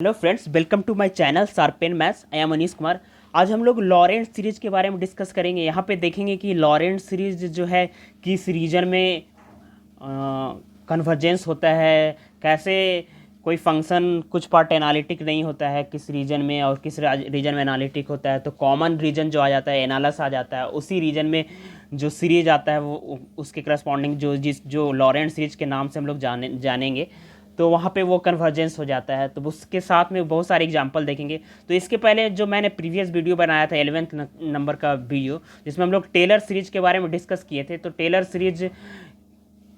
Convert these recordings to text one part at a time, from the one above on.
Hello friends, welcome to my channel sharpen maths. I am Anish Kumar. आज हम लोग Laurent series के बारे में डिस्कस करेंगे। यहाँ पे देखेंगे कि लॉरेंट सीरीज जो है किस रीजन में कन्वर्जेंस होता है, कैसे कोई फंक्शन कुछ पार्ट एनालिटिक नहीं होता है किस रीजन में और किस रीजन में एनालिटिक होता है। तो कॉमन रीजन जो आ जाता है एनालस आ जाता है, उसी रीजन में जो सीरीज आता है वो उसके करस्पॉन्डिंग जो लॉरेंट सीरीज के नाम से हम लोग जानेंगे, तो वहाँ पे वो कन्वर्जेंस हो जाता है। तो उसके साथ में बहुत सारे एग्जांपल देखेंगे। तो इसके पहले जो मैंने प्रीवियस वीडियो बनाया था 11th नंबर का वीडियो, जिसमें हम लोग टेलर सीरीज के बारे में डिस्कस किए थे। तो टेलर सीरीज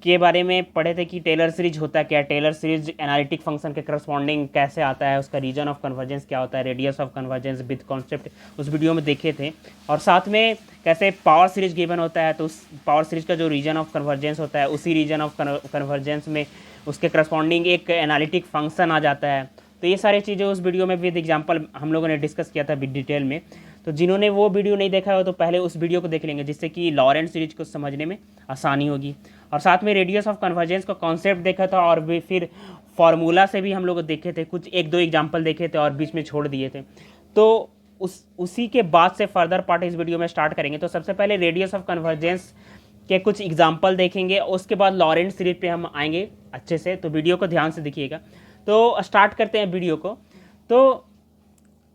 के बारे में पढ़े थे कि टेलर सीरीज होता क्या है, टेलर सीरीज एनालिटिक फंक्शन के करस्पॉन्डिंग कैसे आता है, उसका रीजन ऑफ कन्वर्जेंस क्या होता है, radius of convergence with concept, उस वीडियो में देखे थे। और साथ में कैसे पावर सीरीज गिवन होता है, तो उस पावर सीरीज का जो रीजन ऑफ कन्वर्जेंस होता है, उसी रीजन ऑफ कन्वर्जेंस में उसके करस्पॉन्डिंग एक एनालिटिक फंक्शन आ जाता है। तो ये सारी चीज़ें उस वीडियो में विद एग्जाम्पल हम लोगों ने डिस्कस किया था डिटेल में। तो जिन्होंने वो वीडियो नहीं देखा हो तो पहले उस वीडियो को देख लेंगे, जिससे कि लॉरेंट सीरीज को समझने में आसानी होगी। और साथ में रेडियस ऑफ कन्वर्जेंस का कॉन्सेप्ट देखा था, और भी फिर फार्मूला से भी हम लोग देखे थे, कुछ एक दो एग्जाम्पल देखे थे और बीच में छोड़ दिए थे। तो उसी के बाद से फर्दर पार्ट इस वीडियो में स्टार्ट करेंगे। तो सबसे पहले रेडियस ऑफ कन्वर्जेंस के कुछ एग्जाम्पल देखेंगे, उसके बाद लॉरेंट सीरीज पे हम आएंगे अच्छे से। तो वीडियो को ध्यान से देखिएगा। तो स्टार्ट करते हैं वीडियो को। तो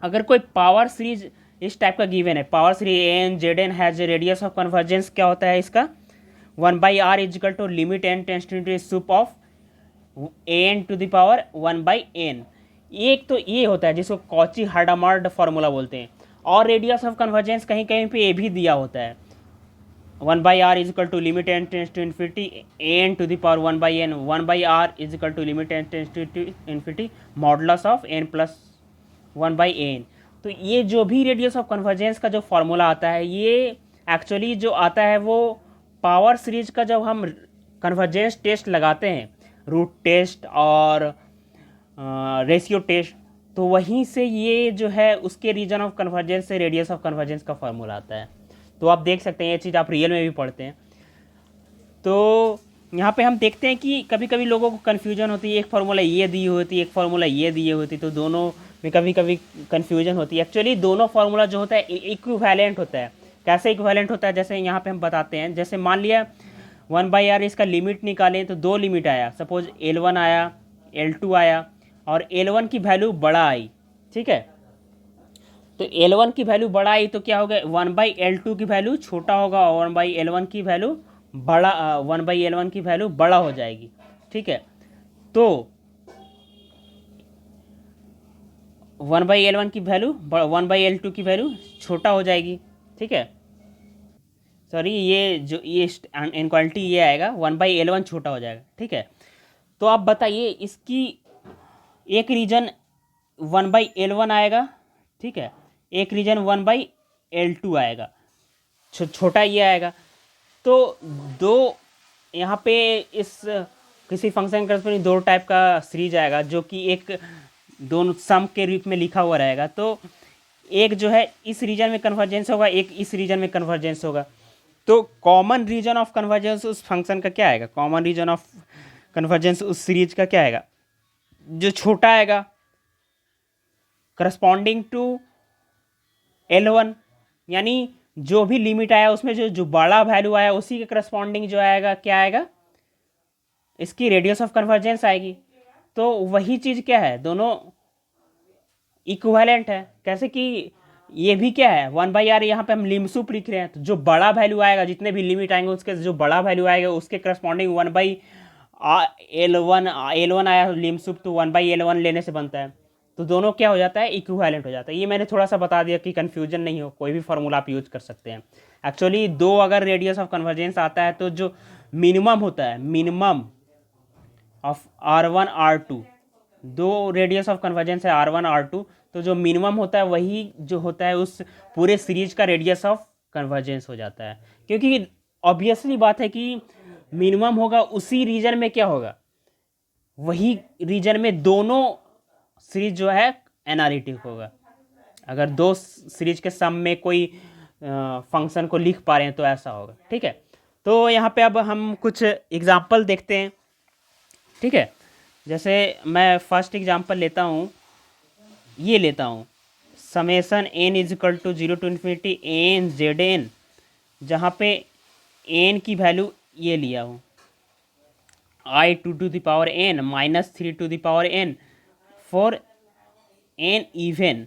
अगर कोई पावर सीरीज इस टाइप का गिवन है, power series n z n has radius of convergence क्या होता है इसका, 1/r is equal to limit n tends to sup of n to the power 1/n। एक तो ये होता है जिसको कॉची हार्डामार्ड फार्मूला बोलते हैं। और रेडियस ऑफ कन्वर्जेंस कहीं कहीं पे ये भी दिया होता है, 1/r is equal to limit n tends to infinity n to the power 1/n, 1/r is equal to limit n tends to infinity modulus of n plus 1/n। तो ये जो भी रेडियस ऑफ कन्वर्जेंस का जो formula आता है, ये actually जो आता है वो पावर सीरीज का जब हम कन्वर्जेंस टेस्ट लगाते हैं, रूट टेस्ट और रेशियो टेस्ट, तो वहीं से ये जो है उसके रीजन ऑफ कन्वर्जेंस से रेडियस ऑफ कन्वर्जेंस का फार्मूला आता है। तो आप देख सकते हैं ये चीज़ आप रियल में भी पढ़ते हैं। तो यहाँ पे हम देखते हैं कि कभी कभी लोगों को कन्फ्यूजन होती है, एक फार्मूला ये दी होती है, एक फार्मूला ये दी होती, तो दोनों में कभी कभी कन्फ्यूजन होती है। एक्चुअली दोनों फार्मूला जो होता है इक्विवेलेंट होता है। कैसे इक्विवेलेंट होता है, जैसे यहाँ पे हम बताते हैं। जैसे मान लिया 1/r इसका लिमिट निकालें तो दो लिमिट आया, सपोज L1 आया, L2 आया, और L1 की वैल्यू बड़ा आई, ठीक है। तो L1 की वैल्यू बड़ा आई तो क्या होगा, 1/L2 की वैल्यू छोटा होगा और 1/L1 की वैल्यू बड़ा 1/L1 की वैल्यू बड़ा हो जाएगी, ठीक है। तो 1/L1 की वैल्यू 1/L2 की वैल्यू छोटा हो जाएगी, ठीक है। सॉरी, ये इनक्वालिटी ये आएगा, 1/L1 छोटा हो जाएगा, ठीक है। तो आप बताइए, इसकी एक रीजन 1/L1 आएगा, ठीक है, एक रीजन 1/L2 आएगा, छोटा ये आएगा। तो दो यहाँ पे इस किसी फंक्शन का दो टाइप का सीरीज आएगा, जो कि एक दोनों सम के रूप में लिखा हुआ रहेगा। तो एक जो है इस रीजन में कन्वर्जेंस होगा, एक इस रीजन में कन्वर्जेंस होगा। तो कॉमन रीजन ऑफ कन्वर्जेंस उस फंक्शन का क्या आएगा, कॉमन रीजन ऑफ कन्वर्जेंस उस सीरीज का क्या आएगा, जो छोटा आएगा, करस्पॉन्डिंग टू L1, यानी जो भी लिमिट आया उसमें जो जो बड़ा वैल्यू आया उसी के करस्पॉन्डिंग जो आएगा क्या आएगा, इसकी रेडियस ऑफ कन्वर्जेंस आएगी। तो वही चीज़ क्या है, दोनों इक्विवेलेंट है। कैसे कि ये भी क्या है 1/r, यहाँ पे हम लिमसुप लिख रहे हैं, तो जो बड़ा वैल्यू आएगा, जितने भी लिमिट आएंगे उसके जो बड़ा वैल्यू आएगा उसके करस्पॉन्डिंग 1/L1 L1 आया लिमसुप, तो 1/L1 लेने से बनता है। तो दोनों क्या हो जाता है, इक्विवेलेंट हो जाता है। ये मैंने थोड़ा सा बता दिया कि कन्फ्यूजन नहीं हो, कोई भी फार्मूला आप यूज कर सकते हैं। एक्चुअली दो अगर रेडियस ऑफ कन्वर्जेंस आता है तो जो मिनिमम होता है, मिनिमम ऑफ R1 R2, दो रेडियस ऑफ कन्वर्जेंस है R1 R2, तो जो मिनिमम होता है वही जो होता है उस पूरे सीरीज का रेडियस ऑफ कन्वर्जेंस हो जाता है। क्योंकि ऑब्वियसली बात है कि मिनिमम होगा उसी रीजन में क्या होगा, वही रीजन में दोनों सीरीज जो है एनालिटिक होगा। अगर दो सीरीज के सम में कोई फंक्शन को लिख पा रहे हैं तो ऐसा होगा, ठीक है। तो यहाँ पे अब हम कुछ एग्जाम्पल देखते हैं, ठीक है। जैसे मैं फर्स्ट एग्जांपल लेता हूँ ये लेता हूँ summation n is equal to 0 to infinity n z n, जहाँ पे एन की वैल्यू ये लिया हूँ i to the power n minus 3 to the power n for n even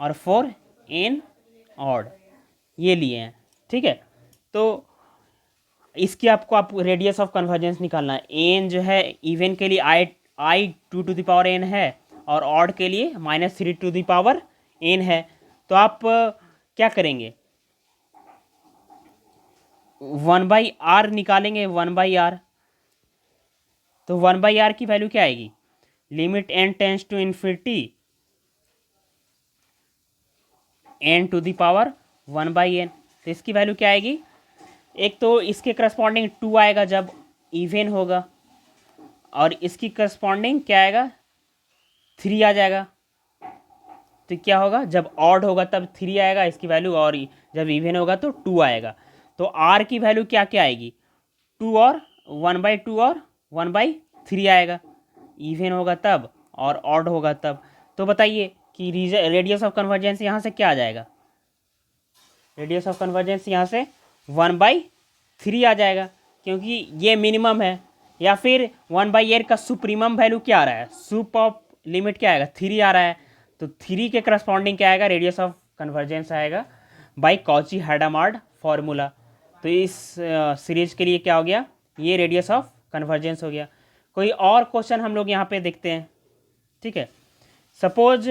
और फॉर एन ऑड, ये लिए हैं। ठीक है, तो इसकी आप रेडियस ऑफ कन्वर्जेंस निकालना है। एन जो है इवन के लिए i to to the power n है और ऑड के लिए minus 3 to the power n है। तो आप क्या करेंगे, 1/r निकालेंगे, 1/r। तो 1/r की वैल्यू क्या आएगी, limit n tends to infinity n to the power 1/n। तो इसकी वैल्यू क्या आएगी, एक तो इसके करस्पॉन्डिंग 2 आएगा जब इवन होगा, और इसकी करस्पॉन्डिंग क्या आएगा 3 आ जाएगा। तो क्या होगा, जब ऑड होगा तब 3 आएगा इसकी वैल्यू, और जब इवन होगा तो 2 आएगा। तो r की वैल्यू क्या क्या आएगी, 2 और 1/2 और 1/3 आएगा, इवन होगा तब और ऑड होगा तब। तो बताइए कि रेडियस ऑफ कन्वर्जेंस यहाँ से क्या आ जाएगा, रेडियस ऑफ कन्वर्जेंस यहाँ से 1/3 आ जाएगा, क्योंकि ये मिनिमम है। या फिर 1/r का सुप्रीमम वैल्यू क्या आ रहा है, सुप ऑफ लिमिट क्या आएगा 3 आ रहा है, तो 3 के करस्पॉन्डिंग क्या आएगा, रेडियस ऑफ कन्वर्जेंस आएगा बाय कॉची हैडामार्ड फार्मूला। तो इस सीरीज के लिए क्या हो गया, ये रेडियस ऑफ कन्वर्जेंस हो गया। कोई और क्वेश्चन हम लोग यहाँ पे देखते हैं। ठीक है, सपोज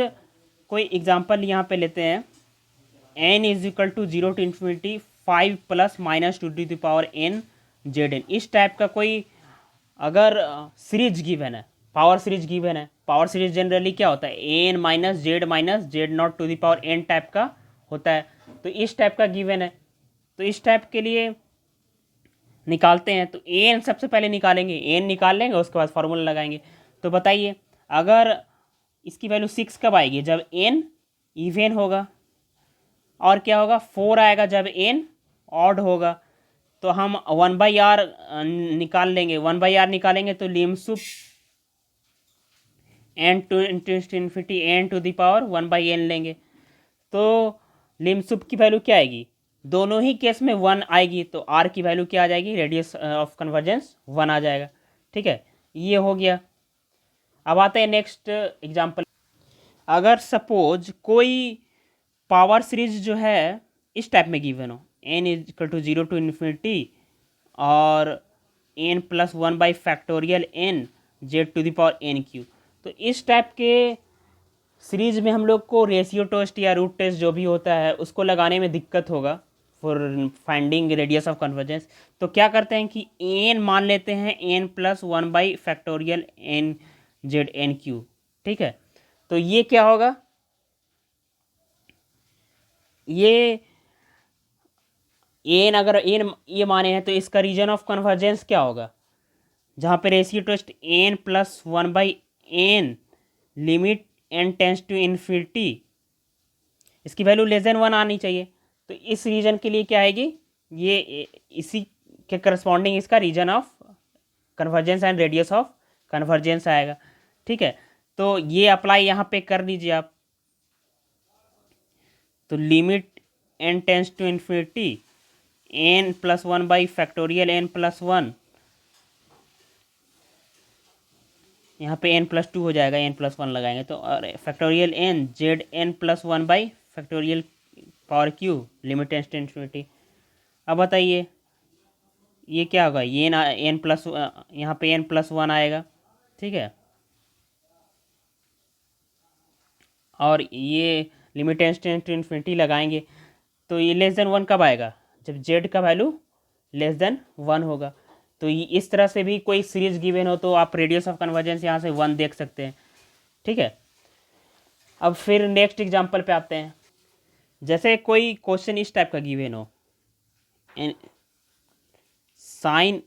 कोई एग्जांपल यहाँ पे लेते हैं, n is equal to 0 to infinity 5 plus minus 2 to the power n z n. इस टाइप का कोई अगर सीरीज गिवन है, पावर सीरीज गिवन है, पावर सीरीज जनरली क्या होता है n minus z naught to the power n type का होता है। तो इस टाइप का गिवन है, तो इस टाइप के लिए निकालते हैं। तो एन सबसे पहले निकालेंगे, एन निकाल लेंगे, उसके बाद फार्मूला लगाएंगे। तो बताइए अगर इसकी वैल्यू 6 कब आएगी, जब एन इवन होगा, और क्या होगा 4 आएगा जब एन ऑड होगा। तो हम 1/r निकाल लेंगे, 1/r निकालेंगे तो lim sup n to infinity n to the power 1/n लेंगे। तो लिमसुप की वैल्यू क्या आएगी, दोनों ही केस में 1 आएगी, तो r की वैल्यू क्या आ जाएगी, रेडियस ऑफ कन्वर्जेंस 1 आ जाएगा। ठीक है, ये हो गया। अब आते हैं नेक्स्ट एग्जांपल। अगर सपोज कोई पावर सीरीज जो है इस टाइप में गिवन हो, n is equal to 0 to infinity और n plus one by factorial n z to the power n q. तो इस टाइप के सीरीज में हम लोग को रेशियो टेस्ट या रूट टेस्ट जो भी होता है उसको लगाने में दिक्कत होगा for finding radius of convergence. तो क्या करते हैं कि n मान लेते हैं n plus one by factorial n z n q. ठीक है, तो ये क्या होगा, ये एन अगर एन ये माने हैं तो इसका रीजन ऑफ कन्वर्जेंस क्या होगा, जहाँ पे ratio test n plus 1/n limit n tends to infinity, इसकी वैल्यू लेस देन 1 आनी चाहिए। तो इस रीजन के लिए क्या आएगी, ये इसी के करस्पॉन्डिंग इसका region of convergence and radius of convergence आएगा। ठीक है, तो ये अप्लाई यहाँ पे कर लीजिए आप। तो limit n tends to infinity n plus one by factorial n plus 1, यहाँ पे n प्लस 2 हो जाएगा, n प्लस 1 लगाएंगे तो, और factorial n z n plus one by factorial power q limit tends to infinity. अब बताइए ये क्या होगा, ये ना n प्लस यहाँ पे n प्लस 1 आएगा। ठीक है, और ये लिमिट टेंस टू इन्फिनिटी लगाएंगे तो ये लेस देन 1 कब आएगा, जब z का वैल्यू लेस देन 1 होगा। तो इस तरह से भी कोई सीरीज गिवन हो तो आप रेडियस ऑफ कन्वर्जेंस यहाँ से 1 देख सकते हैं। ठीक है, अब फिर नेक्स्ट एग्जांपल पे आते हैं। जैसे कोई क्वेश्चन इस टाइप का गिवन हो, sine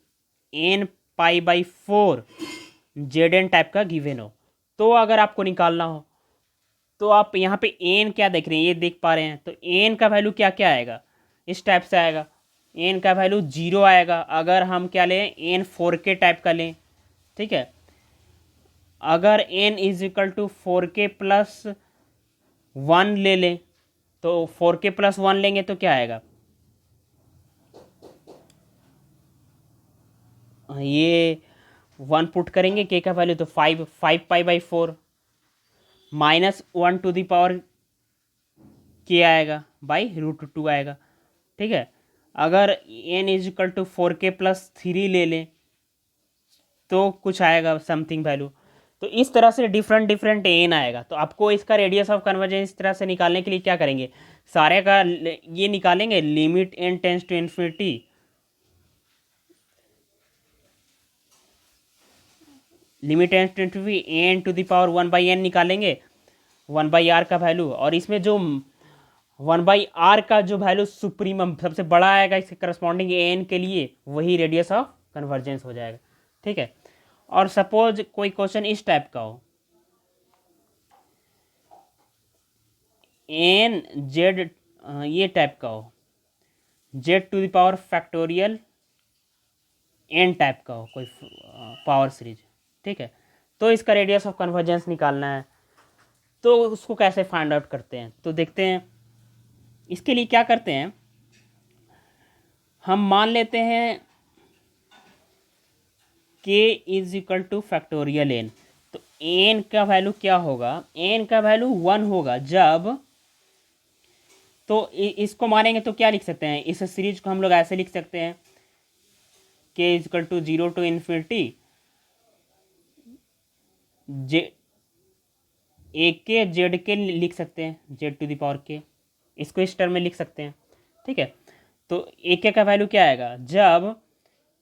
n π/4 z n type का गिवन हो, तो अगर आपको निकालना हो तो आप यहाँ पे n क्या देख रहे हैं, ये देख पा रहे हैं, तो n का वैल्यू क्या क्या आएगा, इस टाइप से आएगा। n का वैल्यू 0 आएगा अगर हम क्या लें, n 4k टाइप का लें। ठीक है, अगर n is equal to 4k plus 1 ले लें तो 4k प्लस 1 लेंगे तो क्या आएगा, ये 1 पुट करेंगे k का वैल्यू तो 5 पाई/4 -1 k आएगा बाई √2 आएगा। ठीक है, अगर n is equal to 4k plus 3 ले लें तो कुछ आएगा समथिंग वैल्यू। तो इस तरह से डिफरेंट डिफरेंट एन आएगा। तो आपको इसका रेडियस ऑफ कन्वर्जेंस इस तरह से निकालने के लिए क्या करेंगे, सारे का ये निकालेंगे, limit n tends to infinity, limit n tends to n to the power 1/n निकालेंगे 1/r का वैल्यू, और इसमें जो 1/r का जो वैल्यू सुप्रीमम सबसे बड़ा आएगा इसके करस्पॉन्डिंग एन के लिए, वही रेडियस ऑफ कन्वर्जेंस हो जाएगा। ठीक है, और सपोज कोई क्वेश्चन इस टाइप का हो, एन जेड ये टाइप का हो, z to the power factorial n type का हो कोई पावर सीरीज। ठीक है, तो इसका रेडियस ऑफ कन्वर्जेंस निकालना है, तो उसको कैसे फाइंड आउट करते हैं, तो देखते हैं। इसके लिए क्या करते हैं, हम मान लेते हैं k is equal to factorial n. तो n का वैल्यू क्या होगा, n का वैल्यू 1 होगा जब, तो इसको मानेंगे तो क्या लिख सकते हैं, इस सीरीज को हम लोग ऐसे लिख सकते हैं k is equal to 0 to infinity j a k z के लिख सकते हैं, जेड टू द पावर के, इसको इस टर्म में लिख सकते हैं। ठीक है, तो ए के का वैल्यू क्या आएगा, जब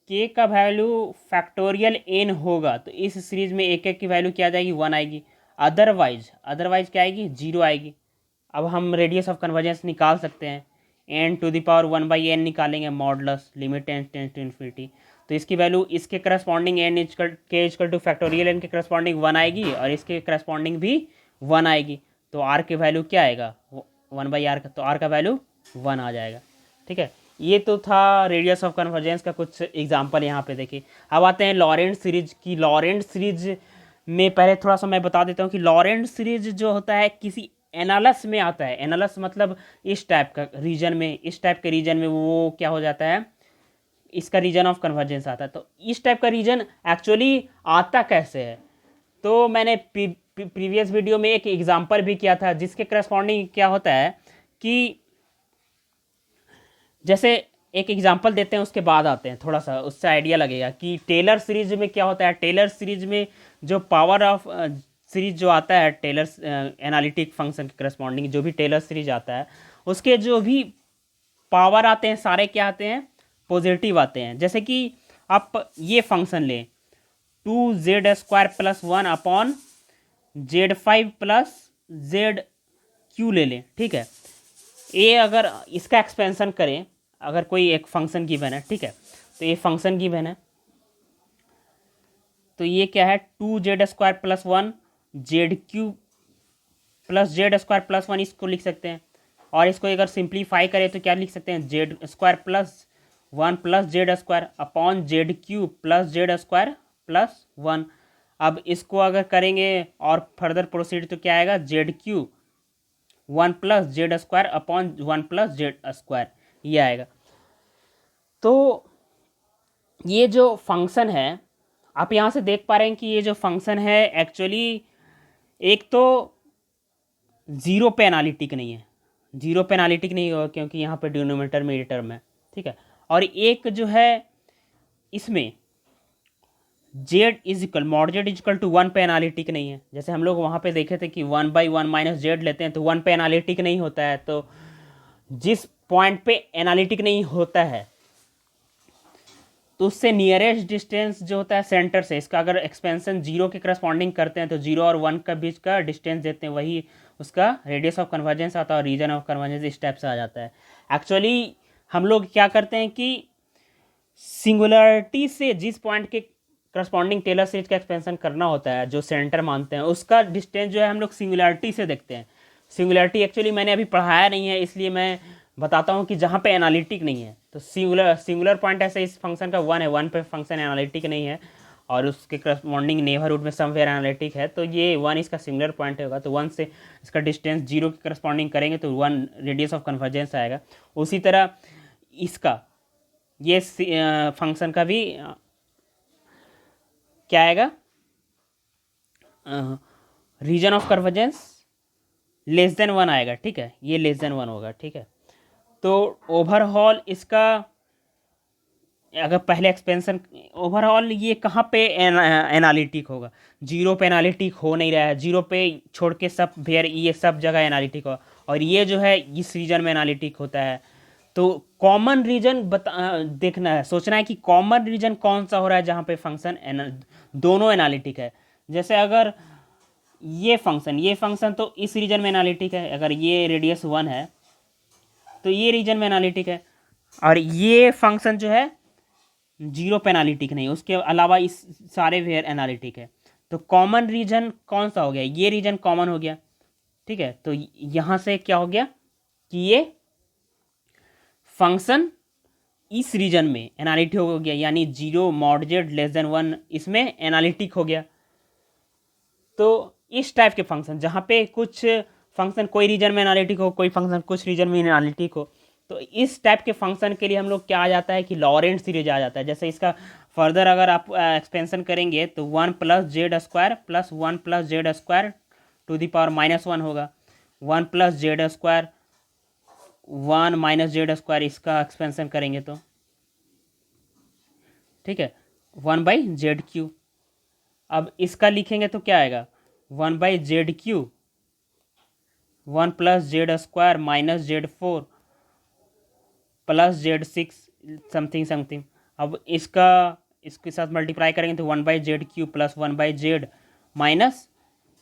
के का वैल्यू फैक्टोरियल एन होगा तो इस सीरीज में एक की वैल्यू क्या आ जाएगी, 1 आएगी, अदरवाइज क्या आएगी, 0 आएगी। अब हम रेडियस ऑफ कन्वर्जेंस निकाल सकते हैं, N to the power 1/n निकालेंगे, modulus limit n tends to infinity, तो इसकी वैल्यू इसके करस्पॉन्डिंग एन के इक्वल टू फैक्टोरियल एन के करस्पॉन्डिंग 1 आएगी, और इसके करस्पॉन्डिंग भी 1 आएगी। तो आर की वैल्यू क्या आएगा, 1/r का, तो आर का वैल्यू 1 आ जाएगा। ठीक है, ये तो था रेडियस ऑफ कन्वर्जेंस का कुछ एग्जांपल यहाँ पे देखिए। अब आते हैं लॉरेंट सीरीज की। लॉरेंट सीरीज में पहले थोड़ा सा मैं बता देता हूँ कि लॉरेंट सीरीज जो होता है किसी एनालस में आता है, एनालस मतलब इस टाइप का रीजन में, इस टाइप के रीजन में वो क्या हो जाता है, इसका रीजन ऑफ कन्वर्जेंस आता है। तो इस टाइप का रीजन एक्चुअली आता कैसे है, तो मैंने प्रीवियस वीडियो में एक एग्जाम्पल भी किया था जिसके करस्पॉन्डिंग क्या होता है कि, जैसे एक एग्जांपल देते हैं उसके बाद आते हैं, थोड़ा सा उससे आइडिया लगेगा कि टेलर सीरीज में क्या होता है। टेलर सीरीज में जो पावर ऑफ सीरीज जो आता है, टेलर एनालिटिक फंक्शन के करस्पॉन्डिंग जो भी टेलर सीरीज आता है, उसके जो भी पावर आते हैं सारे क्या आते हैं, पॉजिटिव आते हैं। जैसे कि आप ये फंक्शन लें 2z² + 1 अपॉन z5 + zq ले लें। ठीक है, ये अगर इसका एक्सपेंशन करें, अगर कोई एक फंक्शन गिवन है, ठीक है, तो ये फंक्शन गिवन है, तो ये क्या है 2z² + 1 zq + z² + 1 इसको लिख सकते हैं, और इसको अगर सिंप्लीफाई करें तो क्या लिख सकते हैं, z² + 1 + z² upon zq + z² + 1। अब इसको अगर करेंगे और फर्दर प्रोसीड तो क्या आएगा, zq 1 + z² अपॉन 1 + z², ये आएगा। तो ये जो फंक्शन है, आप यहाँ से देख पा रहे हैं कि ये जो फंक्शन है एक्चुअली एक तो ज़ीरो पे एनालिटिक नहीं है, ज़ीरो पे एनालिटिक नहीं होगा क्योंकि यहाँ पे डिनोमिनेटर में टर्म है। ठीक है, और एक जो है इसमें z is equal mod z is equal to 1 पे एनालिटिक नहीं है। जैसे हम लोग वहाँ पे देखे थे कि 1/1 - z लेते हैं तो 1 पे एनालिटिक नहीं होता है। तो जिस पॉइंट पे एनालिटिक नहीं होता है तो उससे नियरेस्ट डिस्टेंस जो होता है सेंटर से, इसका अगर एक्सपेंशन 0 के करस्पॉन्डिंग करते हैं तो 0 और 1 का बीच का डिस्टेंस देते हैं, वही उसका रेडियस ऑफ कन्वर्जेंस आता है, और रीजन ऑफ कन्वर्जेंस इस टाइप से आ जाता है। एक्चुअली हम लोग क्या करते हैं कि सिंगुलरिटी से जिस पॉइंट के करस्पॉन्डिंग टेलर सीरीज का एक्सपेंशन करना होता है, जो सेंटर मानते हैं, उसका डिस्टेंस जो है हम लोग सिंगुलरिटी से देखते हैं। सिंगुलरिटी एक्चुअली मैंने अभी पढ़ाया नहीं है, इसलिए मैं बताता हूँ कि जहाँ पे एनालिटिक नहीं है तो सिंगुलर पॉइंट ऐसे इस फंक्शन का 1 है, 1 पे फंक्शन एनालिटिक नहीं है, और उसके करस्पॉन्डिंग नेबरहुड में समवेयर एनालिटिक है, तो ये 1 इसका सिंगुलर पॉइंट होगा, तो 1 से इसका डिस्टेंस 0 के करस्पॉन्डिंग करेंगे तो 1 रेडियस ऑफ कन्वर्जेंस आएगा। उसी तरह इसका ये फंक्शन का भी क्या आएगा, region of convergence less than 1 आएगा, ठीक है, ये लेस देन 1 होगा, ठीक है। तो ओवरऑल इसका अगर पहले एक्सपेंशन, ओवरऑल ये कहाँ पे एनालिटिक होगा, 0 पे एनालिटिक हो नहीं रहा है, 0 पे छोड़ के सब वेयर ये सब जगह एनालिटिक होगा, और ये जो है इस रीजन में एनालिटिक होता है। तो कॉमन रीजन देखना है, सोचना है कि कॉमन रीजन कौन सा हो रहा है जहाँ पे फंक्शन दोनों एनालिटिक है। जैसे अगर ये फंक्शन तो इस रीजन में एनालिटिक है, अगर ये रेडियस 1 है तो ये रीजन में एनालिटिक है, और ये फंक्शन जो है 0 पे एनालिटिक नहीं, उसके अलावा इस सारे वेयर एनालिटिक है। तो कॉमन रीजन कौन सा हो गया, ये रीजन कॉमन हो गया, ठीक है। तो यहाँ से क्या हो गया कि ये फंक्शन इस रीजन में एनालिटिक हो गया, यानी 0 mod z लेस देन 1 इसमें एनालिटिक हो गया। तो इस टाइप के फंक्शन जहाँ पे कुछ फंक्शन कोई रीजन में एनालिटिक हो, कोई फंक्शन कुछ रीजन में एनालिटिक हो, तो इस टाइप के फंक्शन के लिए हम लोग क्या आ जाता है कि लॉरेंट सीरीज आ जाता है। जैसे इसका फर्दर अगर आप एक्सपेंशन करेंगे तो 1 plus z square plus 1 plus z square to the power -1 होगा, 1 plus z square 1 minus z square, इसका एक्सपेंशन करेंगे तो ठीक है 1 बाई जेड क्यू। अब इसका लिखेंगे तो क्या आएगा 1 by Z Q 1 plus z square minus Z 4 plus Z 6 something something. अब इसके साथ मल्टीप्लाई करेंगे तो 1 by Z Q plus 1 by z minus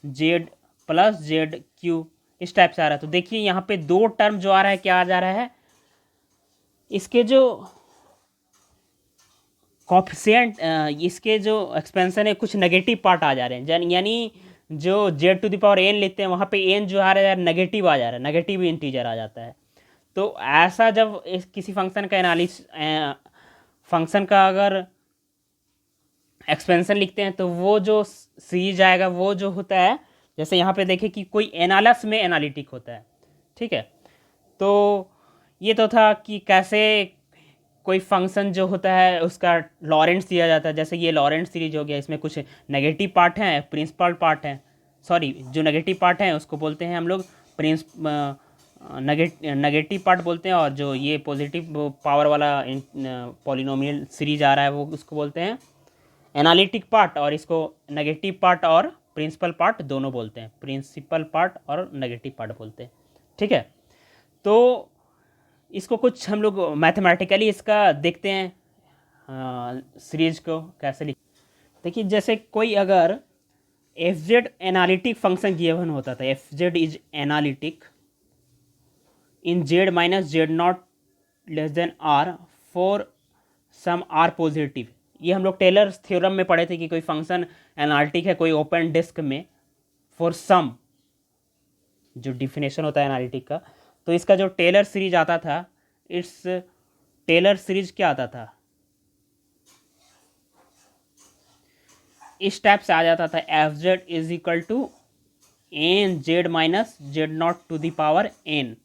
Z plus z cube, इस टाइप से आ रहा है। तो देखिए यहाँ पे दो टर्म जो आ रहा है, क्या आ जा रहा है, इसके जो कॉफिशिएंट, इसके जो एक्सपेंशन है कुछ नेगेटिव पार्ट आ जा रहे हैं, यानी जो z to the power n लेते हैं वहाँ पे एन जो आ रहा है नेगेटिव आ जा रहा है, नेगेटिव इंटीजर आ जाता है। तो ऐसा जब किसी फंक्शन का फंक्शन का अगर एक्सपेंशन लिखते हैं तो वो जो सीरीज आएगा वो जो होता है, जैसे यहाँ पे देखें कि कोई एनालस में एनालिटिक होता है, ठीक है। तो ये तो था कि कैसे कोई फंक्शन जो होता है उसका लॉरेंट्स दिया जाता है। जैसे ये लॉरेंट्स सीरीज हो गया, इसमें कुछ नेगेटिव पार्ट हैं, प्रिंसिपल पार्ट हैं, सॉरी जो नेगेटिव पार्ट हैं उसको बोलते हैं हम लोग नेगेटिव पार्ट बोलते हैं, और जो ये पॉजिटिव पावर वाला पॉलिनोमियल सीरीज आ रहा है वो उसको बोलते हैं एनालिटिक पार्ट, और इसको नेगेटिव पार्ट और प्रिंसिपल पार्ट दोनों बोलते हैं, प्रिंसिपल पार्ट और नेगेटिव पार्ट बोलते हैं, ठीक है। तो इसको कुछ हम लोग मैथमेटिकली इसका देखते हैं सीरीज को कैसे लिख। देखिए जैसे कोई अगर f z analytic function given होता था, f z is analytic in z minus z naught less than r for some r positive. ये हम लोग टेलर्स थ्योरम में पढ़े थे कि कोई फंक्शन एनालिटिक है कोई ओपन डिस्क में फॉर सम, जो डिफिनेशन होता है एनालिटिक का। तो इसका जो टेलर सीरीज आता था, इट्स टेलर सीरीज क्या आता था, इस टाइप से आ जाता था, f z is equal to n z minus z naught to the power n,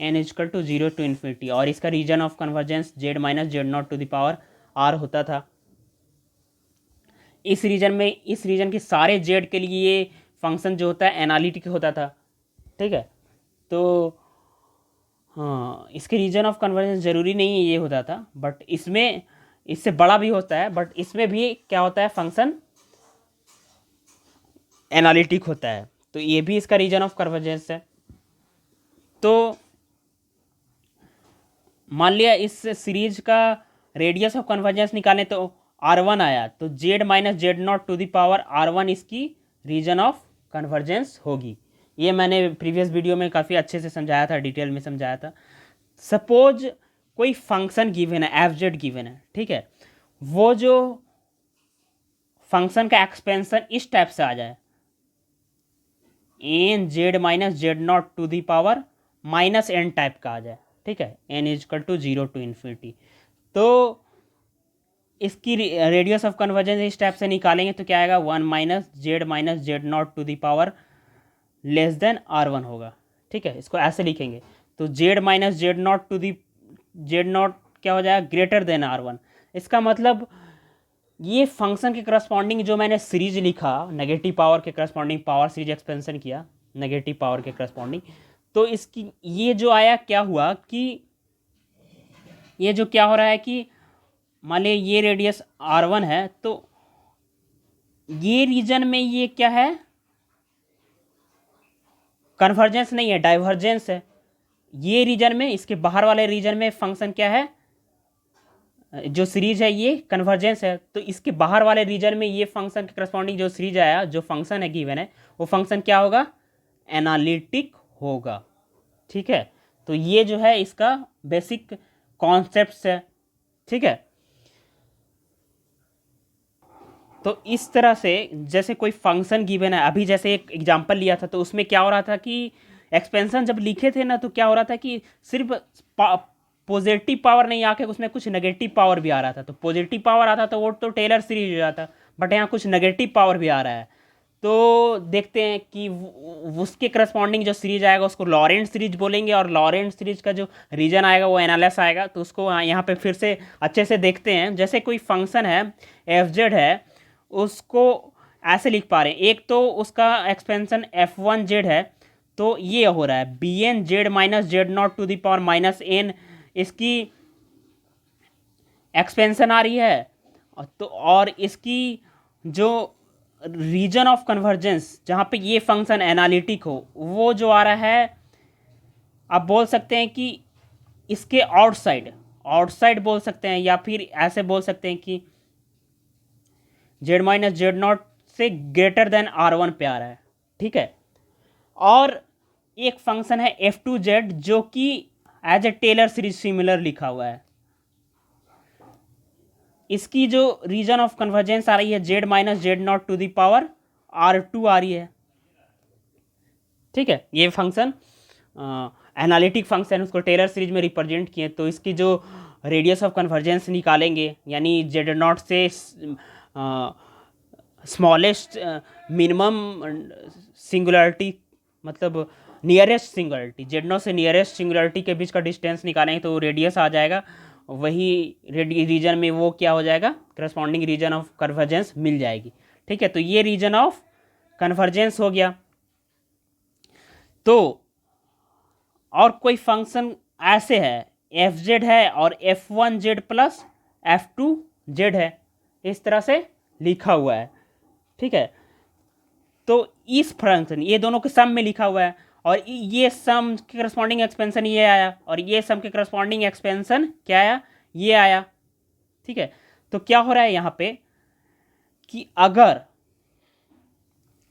n is equal to 0 to infinity, और इसका region of convergence z minus z naught to the power r होता था। इस region में, इस reason के सारे Z के लिए ये फंक्शन जो होता है एनालिटिक होता था, ठीक है। तो हाँ, इसके रीजन ऑफ कन्वर्जेंस ज़रूरी नहीं ये होता था, बट इसमें इससे बड़ा भी होता है, बट इसमें भी क्या होता है फंक्शन एनालिटिक होता है, तो ये भी इसका रीजन ऑफ कन्वर्जेंस है। तो मान लिया इस सीरीज का रेडियस ऑफ कन्वर्जेंस निकालें तो R1 आया, तो z minus z naught to the power R1 इसकी रीजन ऑफ कन्वर्जेंस होगी। ये मैंने प्रीवियस वीडियो में काफ़ी अच्छे से समझाया था, डिटेल में समझाया था। सपोज कोई फंक्शन गिवन है, एफ जेड गिवन है, ठीक है, वो जो फंक्शन का एक्सपेंशन इस टाइप से आ जाए, n z minus z naught to the power minus n type का आ जाए, ठीक है, n is equal to 0 to infinity. तो इसकी रेडियस ऑफ कन्वर्जेंस इस टाइप से निकालेंगे तो क्या आएगा, 1 minus z naught to the power less than R1 होगा। ठीक है, इसको ऐसे लिखेंगे तो z minus z naught to the z naught क्या हो जाएगा, ग्रेटर देन R1। इसका मतलब ये फंक्शन के करस्पॉन्डिंग जो मैंने सीरीज लिखा, नेगेटिव पावर के करस्पॉन्डिंग पावर सीरीज एक्सपेंशन किया नेगेटिव पावर के करस्पॉन्डिंग, तो इसकी ये जो आया क्या हुआ कि ये जो क्या हो रहा है कि मान लीजिए ये रेडियस R1 है, तो ये रीजन में ये क्या है, कन्वर्जेंस नहीं है, डाइवर्जेंस है। ये रीजन में, इसके बाहर वाले रीजन में फंक्शन क्या है, जो सीरीज है ये कन्वर्जेंस है। तो इसके बाहर वाले रीजन में ये फंक्शन के करस्पॉन्डिंग जो सीरीज आया, जो फंक्शन है गिवन है, वो फंक्शन क्या होगा, एनालिटिक होगा। ठीक है, तो ये जो है इसका बेसिक कॉन्सेप्ट्स है। ठीक है, तो इस तरह से जैसे कोई फंक्शन गिवन है, अभी जैसे एक एग्जांपल लिया था तो उसमें क्या हो रहा था कि एक्सपेंशन जब लिखे थे ना, तो क्या हो रहा था कि सिर्फ पॉजिटिव पावर नहीं आके उसमें कुछ नेगेटिव पावर भी आ रहा था। तो पॉजिटिव पावर आता तो वो तो टेलर सीरीज हो जाता, बट यहाँ कुछ नेगेटिव पावर भी आ रहा है। तो देखते हैं कि उसके करस्पॉन्डिंग जो सीरीज आएगा उसको लॉरेंट सीरीज बोलेंगे, और लॉरेंट सीरीज का जो रीजन आएगा वो एनालिस आएगा। तो उसको यहाँ पे फिर से अच्छे से देखते हैं। जैसे कोई फंक्शन है एफ जेड है, उसको ऐसे लिख पा रहे हैं, एक तो उसका एक्सपेंशन f1z है, तो ये हो रहा है bn z minus z naught to the power minus n, इसकी एक्सपेंशन आ रही है। तो और इसकी जो रीजन ऑफ कन्वर्जेंस जहाँ पे ये फंक्शन एनालिटिक हो, वो जो आ रहा है, आप बोल सकते हैं कि इसके आउटसाइड बोल सकते हैं, या फिर ऐसे बोल सकते हैं कि जेड माइनस जेड नॉट से ग्रेटर देन R1 पे आ रहा है। ठीक है, और एक फंक्शन है f2z जो कि as a Taylor series similar लिखा हुआ है। इसकी जो रीजन ऑफ कन्वर्जेंस आ रही है z minus z naught to the power R2 आ रही है। ठीक है, ये फंक्शन एनालिटिक फंक्शन, उसको टेलर सीरीज में रिप्रेजेंट किए। तो इसकी जो रेडियस ऑफ कन्वर्जेंस निकालेंगे, यानी जेड नॉट से स्मॉलेस्ट मिनिमम सिंगुलरिटी, मतलब नियरेस्ट सिंगुलरिटी, जेड नॉट से नियरेस्ट सिंगुलरिटी के बीच का डिस्टेंस निकालेंगे तो रेडियस आ जाएगा। वही रीजन में वो क्या हो जाएगा, करस्पॉन्डिंग रीजन ऑफ कन्वर्जेंस मिल जाएगी। ठीक है, तो ये रीजन ऑफ कन्वर्जेंस हो गया। तो और कोई फंक्शन ऐसे है, एफ जेड है और f1z प्लस f2z है, इस तरह से लिखा हुआ है। ठीक है, तो इस फंक्शन ये दोनों के सम में लिखा हुआ है, और ये सम के करस्पॉन्डिंग एक्सपेंशन ये आया, और ये सम के करस्पॉन्डिंग एक्सपेंशन क्या आया, ये आया। ठीक है, तो क्या हो रहा है यहाँ पे कि अगर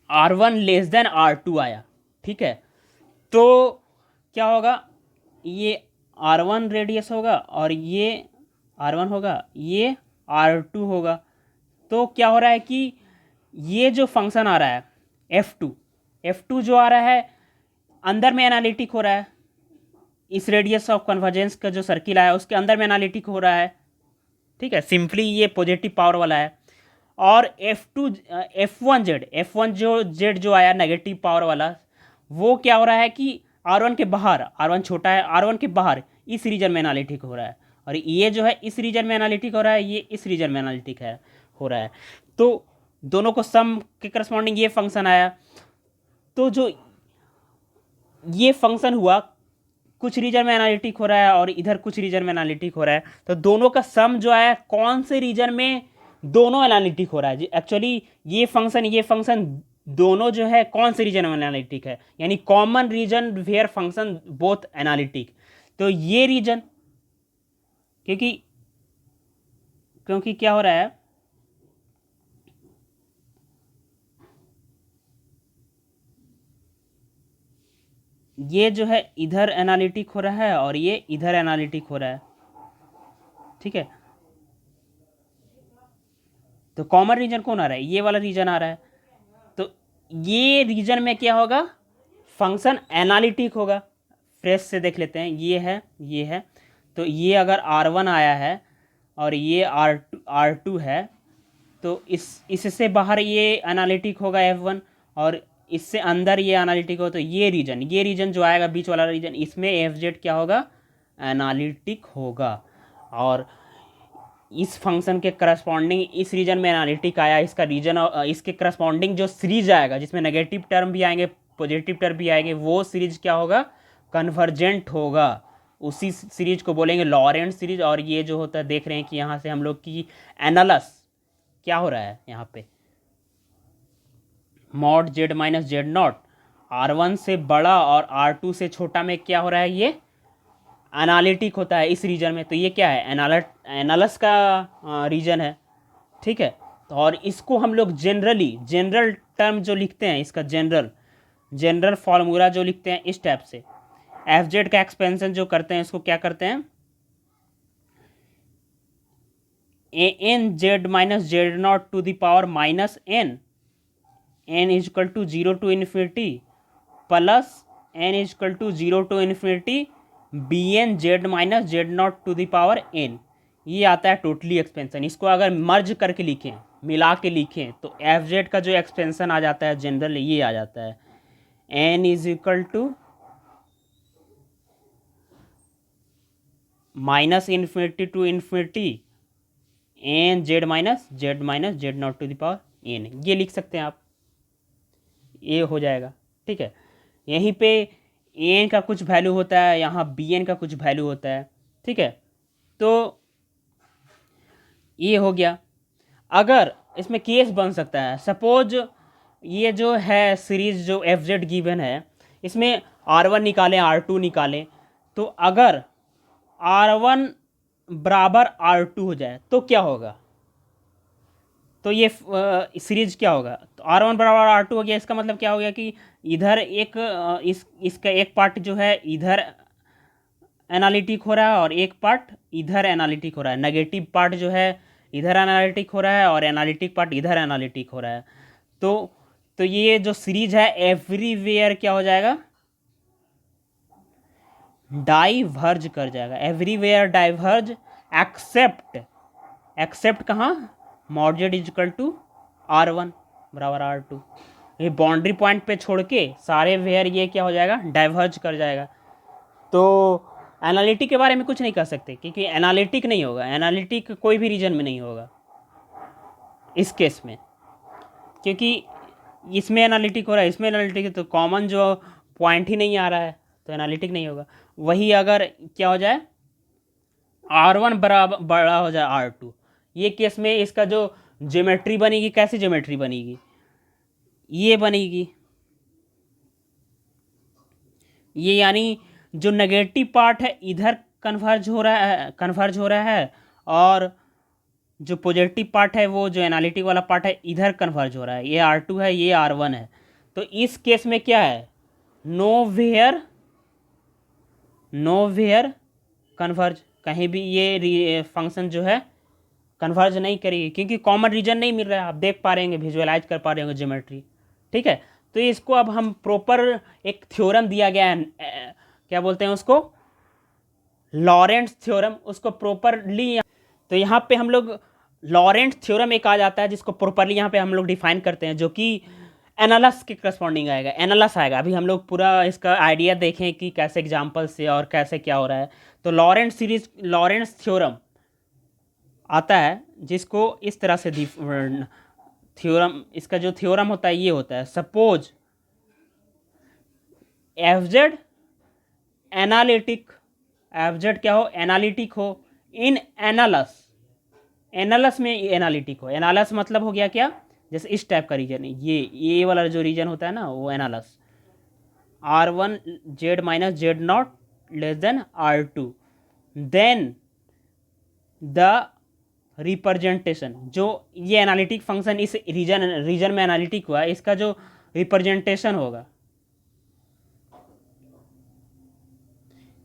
R1 लेस देन R2 आया, ठीक है, तो क्या होगा, ये R1 रेडियस होगा और ये R1 होगा, ये R2 होगा। तो क्या हो रहा है कि ये जो फंक्शन आ रहा है f2 जो आ रहा है अंदर में एनालिटिक हो रहा है, इस रेडियस ऑफ कन्वर्जेंस का जो सर्किल आया उसके अंदर में एनालिटिक हो रहा है। ठीक है, सिंपली ये पॉजिटिव पावर वाला है। और f1 जो z जो आया नेगेटिव पावर वाला, वो क्या हो रहा है कि R1 के बाहर, R1 छोटा है, R1 के बाहर इस रीजन में एनालिटिक हो रहा है, और ये जो है इस रीजन में एनालिटिक हो रहा है, ये इस रीजन में एनालिटिक है हो रहा है। तो दोनों को सम के करस्पॉन्डिंग ये फंक्शन आया। तो जो ये फंक्शन हुआ, कुछ रीजन में एनालिटिक हो रहा है और इधर कुछ रीजन में एनालिटिक हो रहा है, तो दोनों का सम जो आया कौन से रीजन में दोनों एनालिटिक हो रहा है। एक्चुअली ये फंक्शन दोनों जो है कौन से रीजन में एनालिटिक है, यानी common region where function both analytic. तो ये रीजन, क्योंकि क्या हो रहा है, ये जो है इधर एनालिटिक हो रहा है और ये इधर एनालिटिक हो रहा है। ठीक है, तो कॉमन रीजन कौन आ रहा है, ये वाला रीजन आ रहा है। तो ये रीजन में क्या होगा, फंक्शन एनालिटिक होगा। फ्रेश से देख लेते हैं, ये है, तो ये अगर R1 आया है और ये R2 है, तो इससे बाहर ये एनालिटिक होगा F1, और इससे अंदर ये एनालिटिक हो, तो ये रीजन जो आएगा बीच वाला रीजन, इसमें FZ क्या होगा, एनालिटिक होगा। और इस फंक्शन के करस्पॉन्डिंग इस रीजन में एनालिटिक आया, इसका रीजन इसके करस्पॉन्डिंग जो सीरीज आएगा जिसमें नेगेटिव टर्म भी आएंगे पॉजिटिव टर्म भी आएंगे, वो सीरीज क्या होगा, कन्वर्जेंट होगा। उसी सीरीज को बोलेंगे लॉरेंट सीरीज। और ये जो होता है, देख रहे हैं कि यहाँ से हम लोग की एनालस क्या हो रहा है, यहाँ पे mod Z minus Z not R1 से बड़ा और R2 से छोटा में क्या हो रहा है, ये एनालिटिक होता है इस रीजन में। तो ये क्या है, एनालस का रीजन है, ठीक है। तो और इसको हम लोग जनरल टर्म जो लिखते हैं, इसका जनरल फॉर्मूला जो लिखते हैं इस टाइप से, FZ का एक्सपेंशन जो करते हैं इसको क्या करते हैं, AN Z minus Z naught to the power minus n is equal to 0 to infinity plus n is equal to 0 to infinity BN Z minus Z naught to the power n। ये आता है totally expansion. इसको अगर मर्ज करके लिखें, मिला के लिखें, तो FZ का जो एक्सपेंशन आ जाता है जनरल, ये आ जाता है n is equal to minus infinity to infinity n z minus z naught to the power n। ये लिख सकते हैं आप, ये हो जाएगा, ठीक है। यहीं पे एन का कुछ वैल्यू होता है, यहाँ bn का कुछ वैल्यू होता है, ठीक है। तो ये हो गया। अगर इसमें केस बन सकता है, सपोज ये जो है सीरीज जो FZ गिवन है, इसमें R1 निकालें R2 निकालें, तो अगर R1 बराबर R2 हो जाए तो क्या होगा, तो ये सीरीज क्या होगा, तो R1 बराबर R2 हो गया। इसका मतलब क्या हो गया कि इधर एक इसका एक पार्ट जो है इधर एनालिटिक हो रहा है और एक पार्ट इधर एनालिटिक हो रहा है। नेगेटिव पार्ट जो है इधर एनालिटिक हो रहा है और एनालिटिक पार्ट इधर एनालिटिक हो रहा है। तो ये जो सीरीज है एवरीवेयर क्या हो जाएगा, डाइवर्ज कर जाएगा। एवरीवेयर डाइवर्ज एक्सेप्ट कहाँ, mod Z is equal to R1 बराबर R2। ये बाउंड्री पॉइंट पे छोड़ के सारे वेयर ये क्या हो जाएगा, डाइवर्ज कर जाएगा। तो एनालिटिक के बारे में कुछ नहीं कर सकते, क्योंकि एनालिटिक नहीं होगा, एनालिटिक कोई भी रीजन में नहीं होगा इस केस में, क्योंकि इसमें एनालिटिक हो रहा है, इसमें एनालिटिक है, तो कॉमन जो पॉइंट ही नहीं आ रहा है, तो एनालिटिक नहीं होगा। वही अगर क्या हो जाए, R1 बराबर बड़ा हो जाए R2, ये केस में इसका जो ज्योमेट्री बनेगी, कैसी ज्योमेट्री बनेगी, ये बनेगी, ये यानी जो नेगेटिव पार्ट है इधर कन्वर्ज हो रहा है और जो पॉजिटिव पार्ट है वो जो एनालिटिक वाला पार्ट है इधर कन्वर्ज हो रहा है। ये R2 है, ये R1 है। तो इस केस में क्या है, नो वेयर कन्वर्ज, कहीं भी ये फंक्शन जो है कन्वर्ज नहीं करेगी, क्योंकि कॉमन रीजन नहीं मिल रहा है। आप देख पा रहे होंगे, विजुअलाइज कर पा रहे होंगे ज्योमेट्री, ठीक है। तो इसको अब हम प्रॉपर एक थ्योरम दिया गया है, क्या बोलते हैं उसको, लॉरेंट्स थ्योरम, उसको प्रॉपरली, तो यहाँ पे हम लोग लॉरेंट्स थ्योरम एक आ जाता है जिसको प्रॉपरली यहाँ पे हम लोग डिफाइन करते हैं, जो कि एनालस के करस्पॉन्डिंग आएगा, एनालस आएगा। अभी हम लोग पूरा इसका आइडिया देखें कि कैसे एग्जाम्पल से और कैसे क्या हो रहा है। तो लॉरेंट्स थ्योरम आता है, जिसको इस तरह से थ्योरम, इसका जो थ्योरम होता है ये होता है, सपोज FZ क्या हो, एनालिटिक हो इन एनालस में एनालिटिक हो। एनालस मतलब हो गया क्या, जैसे इस टाइप का रीजन है, ये वाला जो रीजन होता है ना, वो annulus, R1 Z minus Z naught less than R2, then the representation, जो ये एनालिटिक फंक्शन इस रीजन में एनालिटिक हुआ, इसका जो रिप्रेजेंटेशन होगा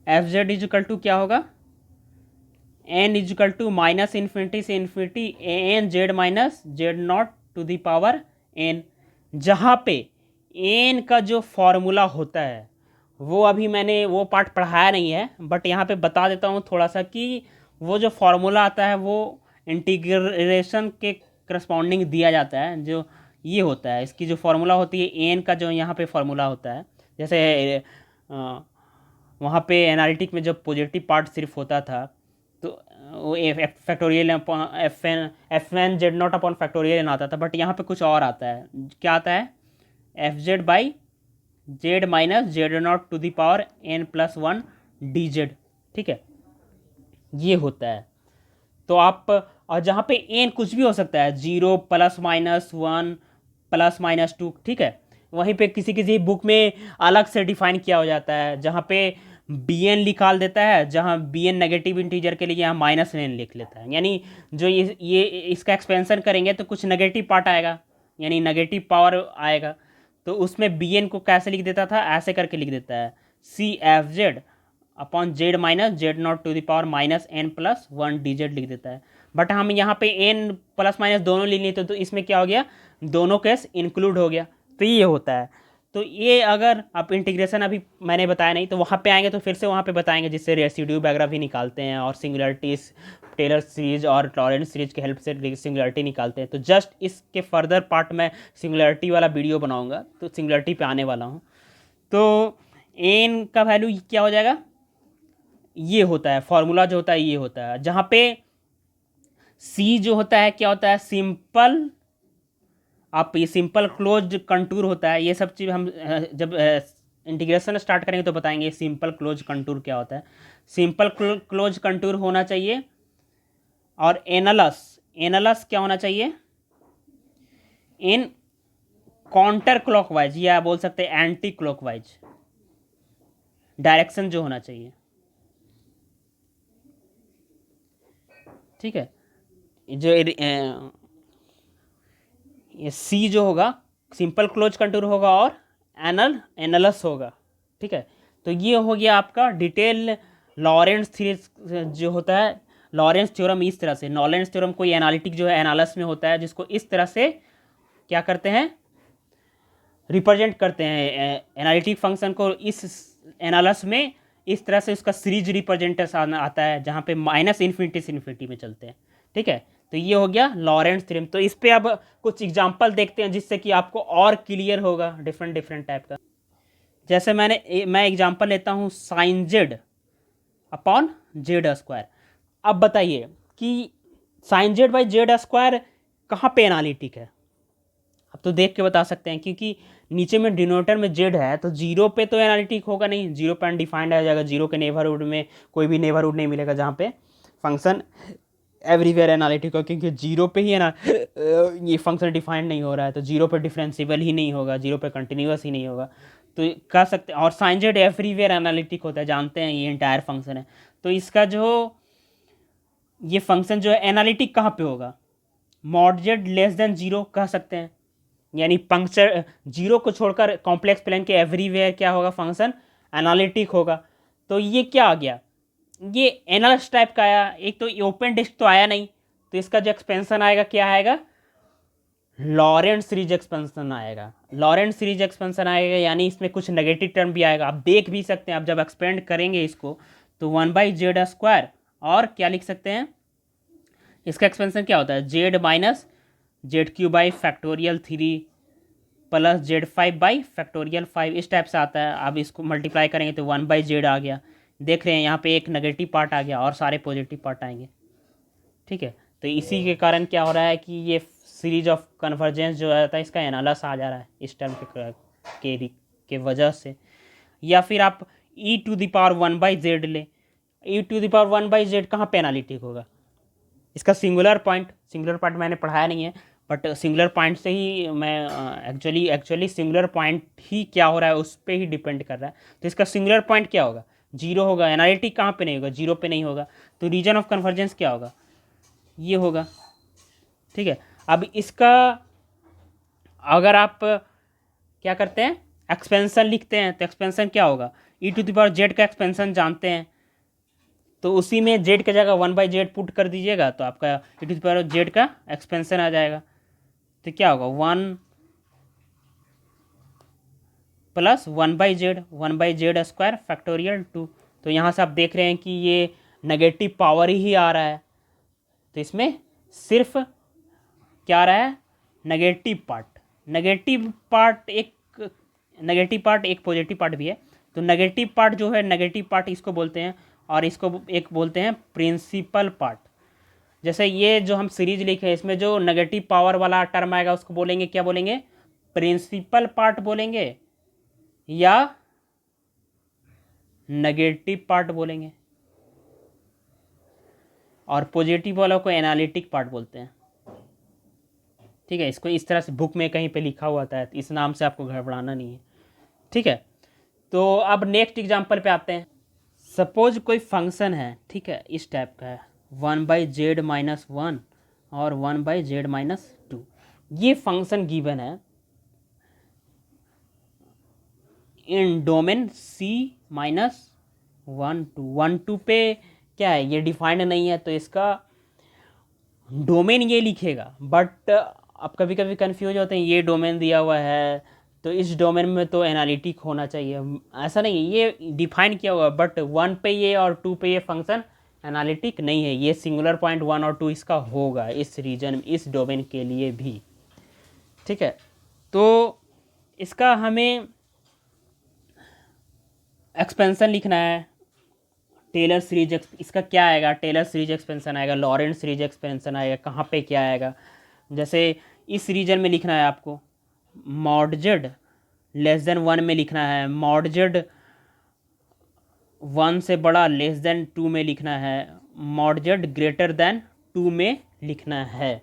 FZ इज इक्वल टू क्या होगा, n is equal to minus infinity से infinity AN Z minus Z naught to the power n, जहाँ पे n का जो फॉर्मूला होता है वो अभी मैंने वो पार्ट पढ़ाया नहीं है, बट यहाँ पे बता देता हूँ थोड़ा सा कि वो जो फॉर्मूला आता है वो इंटीग्रेशन के करस्पॉन्डिंग दिया जाता है, जो ये होता है इसकी जो फार्मूला होती है एन का, जो यहाँ पे फार्मूला होता है। जैसे वहाँ पे एनालिटिक में जब पॉजिटिव पार्ट सिर्फ होता था तो वो f factorial f n z naught upon factorial आता था, बट यहाँ पे कुछ और आता है। क्या आता है? F z by z minus z naught to the power n plus one d z. ठीक है, ये होता है। तो आप, और जहाँ पे एन कुछ भी हो सकता है, 0 प्लस माइनस 1 प्लस माइनस 2, ठीक है, वहीं पे किसी किसी बुक में अलग से डिफाइन किया हो जाता है, जहाँ पे बी एन निकाल देता है, जहाँ बी एन नेगेटिव इंटीजर के लिए यहाँ माइनस एन लिख लेता है। यानी जो ये इसका एक्सपेंशन करेंगे तो कुछ नेगेटिव पार्ट आएगा, यानी नेगेटिव पावर आएगा, तो उसमें बी एन को कैसे लिख देता था, ऐसे करके लिख देता है c f z upon z minus z naught to the power minus n plus one d z लिख देता है। बट हम यहाँ पे एन प्लस माइनस दोनों ले लिए तो इसमें क्या हो गया, दोनों केस इंक्लूड हो गया। तो ये होता है। तो ये अगर आप इंटीग्रेशन अभी मैंने बताया नहीं, तो वहाँ पे आएंगे तो फिर से वहाँ पे बताएंगे, जिससे रेसिड्यू वगैरह भी निकालते हैं और सिंगुलरिटीज टेलर सीरीज और लॉरेंट सीरीज की हेल्प से सिंगुलरिटी निकालते हैं। तो जस्ट इसके फर्दर पार्ट में सिंगुलरिटी वाला वीडियो बनाऊंगा, तो सिंगुलरिटी पे आने वाला हूँ। तो एन का वैल्यू क्या हो जाएगा, ये होता है फॉर्मूला जो होता है, ये होता है। जहाँ पे सी जो होता है क्या होता है, सिंपल, आप ये सिंपल क्लोज कंटूर होता है। ये सब चीज़ हम जब इंटीग्रेशन स्टार्ट करेंगे तो बताएंगे सिंपल क्लोज कंटूर क्या होता है। सिंपल क्लोज कंटूर होना चाहिए। और एनालस, एनालस क्या होना चाहिए, इन काउंटर क्लॉकवाइज, या बोल सकते हैं एंटी क्लॉकवाइज डायरेक्शन जो होना चाहिए। ठीक है, जो ये सी जो होगा सिंपल क्लोज कंटूर होगा और एनालस होगा। ठीक है, तो ये हो गया आपका डिटेल लॉरेंट्ज थ्योरम जो होता है। लॉरेंट्ज थ्योरम इस तरह से, लॉरेंट्ज थ्योरम कोई एनालिटिक जो है एनालस में होता है, जिसको इस तरह से क्या करते हैं, रिप्रेजेंट करते हैं एनालिटिक फंक्शन को। इस एनालस में इस तरह से उसका सीरीज रिप्रेजेंटेशन आता है, जहाँ पे माइनस इन्फिनिटी से इन्फिनिटी में चलते हैं। ठीक है, तो ये हो गया लॉरेंट्ज थ्योरम। तो इस पे अब कुछ एग्जांपल देखते हैं, जिससे कि आपको और क्लियर होगा डिफरेंट डिफरेंट टाइप का। जैसे मैं एग्जांपल लेता हूँ sine z upon z square. अब बताइए कि sine z by z square कहाँ पे एनालिटिक है। अब तो देख के बता सकते हैं, क्योंकि नीचे में डिनोटर में जेड है, तो जीरो पे तो एनालिटिक होगा नहीं, जीरो पे अनडिफाइंड आ जाएगा। जीरो के नेबरहुड में कोई भी नेबरहुड नहीं मिलेगा जहाँ पे फंक्शन एवरीवेयर एनालिटिक हो, क्योंकि जीरो पे ही है ना ये फंक्शन डिफाइंड नहीं हो रहा है, तो जीरो पे डिफरेंशिएबल ही नहीं होगा, जीरो पे कंटिन्यूस ही नहीं होगा। तो कह सकते हैं, और साइन जेड एवरीवेयर एनालिटिक होता है, जानते हैं ये इंटायर फंक्शन है। तो इसका जो ये फंक्शन जो है एनालिटिक कहाँ पे होगा, mod Z less than zero कह सकते हैं। यानी पंक्चर जीरो को छोड़कर कॉम्प्लेक्स प्लेन के एवरीवेयर क्या होगा, फंक्शन एनालिटिक होगा। तो ये क्या आ गया, ये एनालिस टाइप का आया। एक तो ओपन डिस्क तो आया नहीं, तो इसका जो एक्सपेंशन आएगा क्या आएगा, लॉरेंट सीरीज एक्सपेंशन आएगा। लॉरेंट सीरीज एक्सपेंशन आएगा, यानी इसमें कुछ नेगेटिव टर्म भी आएगा। आप देख भी सकते हैं, आप जब एक्सपेंड करेंगे इसको तो 1/z², और क्या लिख सकते हैं, इसका एक्सपेंशन क्या होता है, z minus z³ plus z5/5 इस टाइप से आता है। अब इसको मल्टीप्लाई करेंगे तो 1/z आ गया। देख रहे हैं यहाँ पे एक नेगेटिव पार्ट आ गया और सारे पॉजिटिव पार्ट आएंगे। ठीक है, तो इसी के कारण क्या हो रहा है कि ये सीरीज ऑफ कन्वर्जेंस जो रहता है इसका एनालस आ जा रहा है इस टर्म के वजह से। या फिर आप e⁻1 1/z ले, e⁻1 1/z कहाँ पे एनालिटिक होगा, इसका सिंगुलर पॉइंट मैंने पढ़ाया नहीं है, बट सिंगुलर पॉइंट से ही मैं एक्चुअली सिंगुलर पॉइंट ही क्या हो रहा है उस पर ही डिपेंड कर रहा है। तो इसका सिंगुलर पॉइंट क्या होगा, जीरो होगा। एनालिटिक कहाँ पे नहीं होगा, जीरो पे नहीं होगा। तो रीजन ऑफ कन्वर्जेंस क्या होगा, ये होगा। ठीक है, अब इसका अगर आप क्या करते हैं, एक्सपेंशन लिखते हैं, तो एक्सपेंशन क्या होगा, e⁻z का एक्सपेंशन जानते हैं, तो उसी में जेड की जगह 1/z पुट कर दीजिएगा, तो आपका e⁻z का एक्सपेंशन आ जाएगा। तो क्या होगा, 1 प्लस 1/z 1/z² फैक्टोरियल 2। तो यहाँ से आप देख रहे हैं कि ये नेगेटिव पावर ही आ रहा है, तो इसमें सिर्फ क्या आ रहा है, नेगेटिव पार्ट। नेगेटिव पार्ट एक पॉजिटिव पार्ट भी है, तो नेगेटिव पार्ट जो है, नेगेटिव पार्ट इसको बोलते हैं, और इसको एक बोलते हैं प्रिंसिपल पार्ट। जैसे ये जो हम सीरीज लिखे हैं, इसमें जो नेगेटिव पावर वाला टर्म आएगा उसको बोलेंगे, क्या बोलेंगे, प्रिंसिपल पार्ट बोलेंगे या नेगेटिव पार्ट बोलेंगे, और पॉजिटिव वाला को एनालिटिक पार्ट बोलते हैं। ठीक है, इसको इस तरह से बुक में कहीं पे लिखा हुआ था, इस नाम से आपको घबराना नहीं है। ठीक है, तो अब नेक्स्ट एग्जांपल पे आते हैं। सपोज कोई फंक्शन है, ठीक है, इस टाइप का है, 1/z-1 और 1/z-2। ये फंक्शन गिवन है इन डोमेन C-1 पे क्या है, ये डिफाइंड नहीं है, तो इसका डोमेन ये लिखेगा। बट अब कभी कभी कंफ्यूज होते हैं, ये डोमेन दिया हुआ है तो इस डोमेन में तो एनालिटिक होना चाहिए, ऐसा नहीं है, ये डिफाइन किया हुआ है, बट 1 पे ये और 2 पे ये फंक्शन एनालिटिक नहीं है। ये सिंगुलर पॉइंट 1 और 2 इसका होगा इस रीजन, इस डोमेन के लिए भी। ठीक है, तो इसका हमें एक्सपेंशन लिखना है, टेलर सीरीज। इसका क्या आएगा, टेलर सीरीज एक्सपेंशन आएगा, लॉरेंट सीरीज एक्सपेंशन आएगा, कहाँ पे क्या आएगा। जैसे इस रीजन में लिखना है आपको, मॉड जेड <1 में लिखना है, मॉड जेड 1 से बड़ा <2 में लिखना है, मॉड जेड <2 में लिखना है।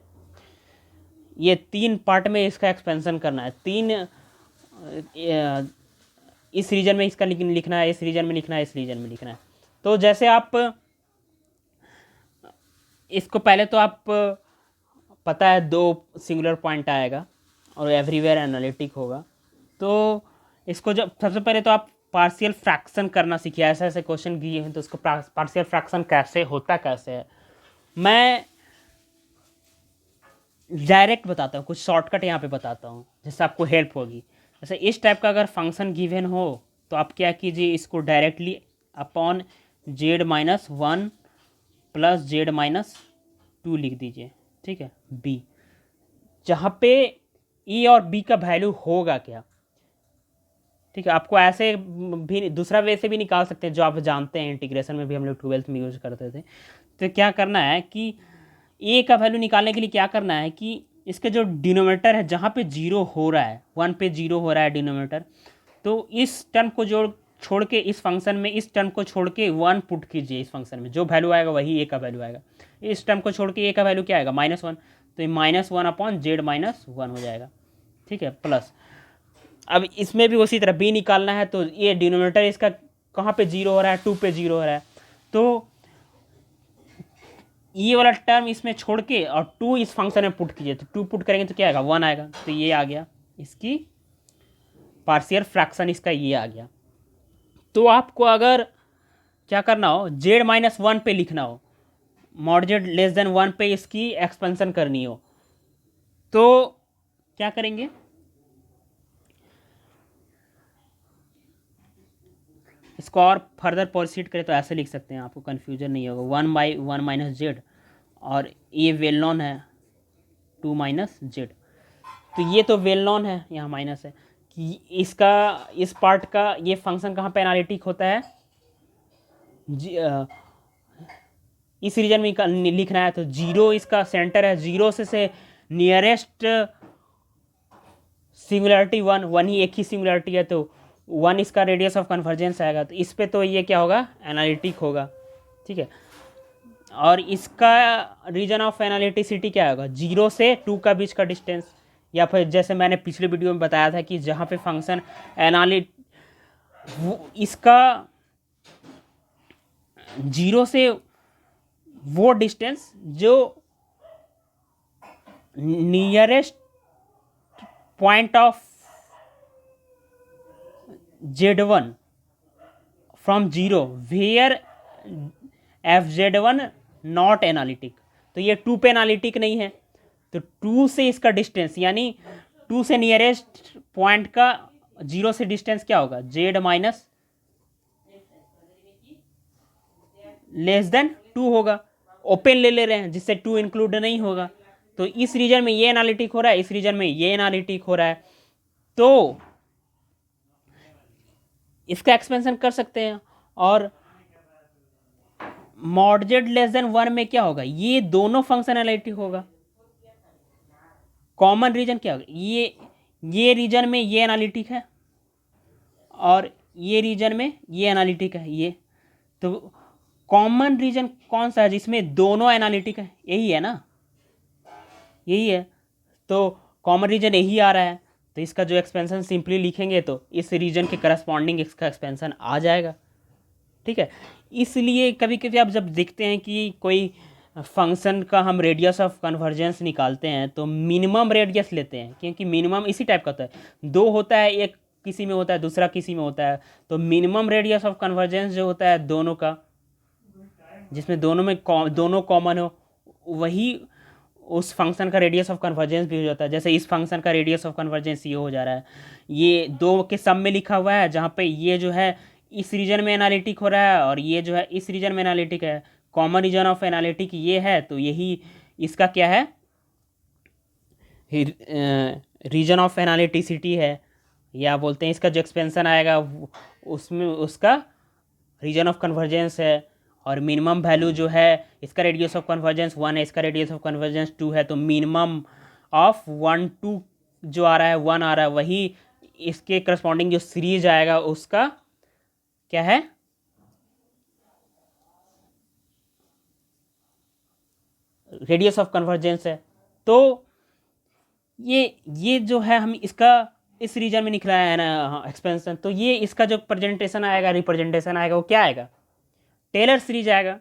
ये 3 पार्ट में इसका एक्सपेंशन करना है। 3 इस रीजन में इसका लिखना है, इस रीजन में लिखना है, इस रीजन में लिखना है। तो जैसे आप इसको पहले तो आप पता है 2 सिंगुलर पॉइंट आएगा और एवरीवेयर एनालिटिक होगा। तो इसको जब सबसे पहले तो आप पार्शियल फ्रैक्शन करना सीखिए। ऐसे ऐसे क्वेश्चन दिए हैं तो उसको पार्शियल फ्रैक्शन कैसे होता कैसे है, मैं डायरेक्ट बताता हूँ, कुछ शॉर्टकट यहाँ पे बताता हूँ जिससे आपको हेल्प होगी। जैसे इस टाइप का अगर फंक्शन गिवन हो तो आप क्या कीजिए, इसको directly upon z-1 plus z-2 लिख दीजिए। ठीक है, b, जहाँ पे e और b का वैल्यू होगा क्या। ठीक है, आपको ऐसे भी दूसरा वे से भी निकाल सकते हैं जो आप जानते हैं, इंटीग्रेशन में भी हम लोग 12th में यूज़ करते थे। तो क्या करना है कि ए का वैल्यू निकालने के लिए क्या करना है कि इसके जो डिनोमिनेटर है, जहाँ पे 0 हो रहा है, 1 पे 0 हो रहा है डिनोमिनेटर, तो इस टर्म को छोड़ के इस फंक्शन में इस टर्म को छोड़ के 1 पुट कीजिए। इस फंक्शन में जो वैल्यू आएगा वही ए का वैल्यू आएगा। इस टर्म को छोड़ के ए का वैल्यू क्या आएगा, -1, तो ये -1 अपॉन z-1 हो जाएगा। ठीक है, प्लस अब इसमें भी उसी तरह b निकालना है, तो ये डिनोमिनेटर इसका कहाँ पे 0 हो रहा है, 2 पे 0 हो रहा है, तो ये वाला टर्म इसमें छोड़ के और 2 इस फंक्शन में पुट कीजिए। तो 2 पुट करेंगे तो क्या आएगा, 1 आएगा। तो ये आ गया इसकी पार्शियल फ्रैक्शन, इसका ये आ गया। तो आपको अगर क्या करना हो, z-1 पे लिखना हो, मॉड z <1 पे इसकी एक्सपेंशन करनी हो, तो क्या करेंगे, इसको और फर्दर प्रोसीड करें तो ऐसे लिख सकते हैं, आपको कन्फ्यूजन नहीं होगा। 1/1 माइनस जेड, और ये वेल नॉन है 2 माइनस जेड, तो ये तो वेल नॉन है, यहाँ माइनस है कि इसका इस पार्ट का ये फंक्शन कहाँ पे एनालिटिक होता है, इस रीजन में लिखना है। तो 0 इसका सेंटर है, 0 से नियरेस्ट सिंगुलरिटी 1 ही एक ही सिंगुलरिटी है, तो 1 इसका रेडियस ऑफ कन्वर्जेंस आएगा। तो इस पे तो ये क्या होगा, एनालिटिक होगा। ठीक है, और इसका रीजन ऑफ एनालिटिसिटी क्या होगा, 0 से 2 का बीच का डिस्टेंस, या फिर जैसे मैंने पिछले वीडियो में बताया था कि जहाँ पे फंक्शन इसका 0 से वो डिस्टेंस जो nearest point of z1 from 0 where f(z1) not analytic, तो ये 2 पे एनालिटिक नहीं है, तो 2 से इसका डिस्टेंस, यानी 2 से नियरेस्ट पॉइंट का 0 से डिस्टेंस क्या होगा, z लेस देन 2 होगा, ओपन ले रहे हैं जिससे 2 इंक्लूड नहीं होगा। तो इस रीजन में ये एनालिटिक हो रहा है, इस रीजन में ये एनालिटिक हो रहा है, तो इसका एक्सपेंशन कर सकते हैं। और मॉड जेड लेस देन 1 में क्या होगा, ये दोनों फंक्शन एनालिटिक होगा। कॉमन रीजन क्या होगा, ये रीजन में ये एनालिटिक है और ये रीजन में ये एनालिटिक है। ये तो कॉमन रीजन कौन सा है जिसमें दोनों एनालिटिक है, यही है ना, यही है। तो कॉमन रीजन यही आ रहा है, तो इसका जो एक्सपेंशन सिंपली लिखेंगे तो इस रीजन के करस्पॉन्डिंग इसका एक्सपेंशन आ जाएगा। ठीक है, इसलिए कभी कभी आप जब देखते हैं कि कोई फंक्शन का हम रेडियस ऑफ कन्वर्जेंस निकालते हैं तो मिनिमम रेडियस लेते हैं, क्योंकि मिनिमम इसी टाइप का होता है, दो होता है, एक किसी में होता है दूसरा किसी में होता है। तो मिनिमम रेडियस ऑफ कन्वर्जेंस जो होता है दोनों का, जिसमें दोनों में दोनों कॉमन हो, वही उस फंक्शन का रेडियस ऑफ कन्वर्जेंस भी हो जाता है। जैसे इस फंक्शन का रेडियस ऑफ कन्वर्जेंस ये हो जा रहा है, ये दो के सम में लिखा हुआ है, जहाँ पे ये जो है इस रीजन में एनालिटिक हो रहा है और ये जो है इस रीजन में एनालिटिक है। कॉमन रीजन ऑफ एनालिटिक ये है, तो यही इसका क्या है, रीजन ऑफ एनालिटिसिटी है, या बोलते हैं इसका जो एक्सपेंशन आएगा उसमें उसका रीजन ऑफ कन्वर्जेंस है। और मिनिमम वैल्यू जो है, इसका रेडियस ऑफ कन्वर्जेंस 1 है, इसका रेडियस ऑफ कन्वर्जेंस 2 है, तो मिनिमम ऑफ 1 2 जो आ रहा है 1 आ रहा है, वही इसके करस्पॉन्डिंग जो सीरीज आएगा उसका क्या है, रेडियस ऑफ कन्वर्जेंस है। तो ये जो है हम इसका इस रीजन में निकला है ना एक्सपेंशन, तो ये इसका जो प्रेजेंटेशन आएगा, रिप्रेजेंटेशन आएगा, वो क्या आएगा, टेलर सीरीज आएगा,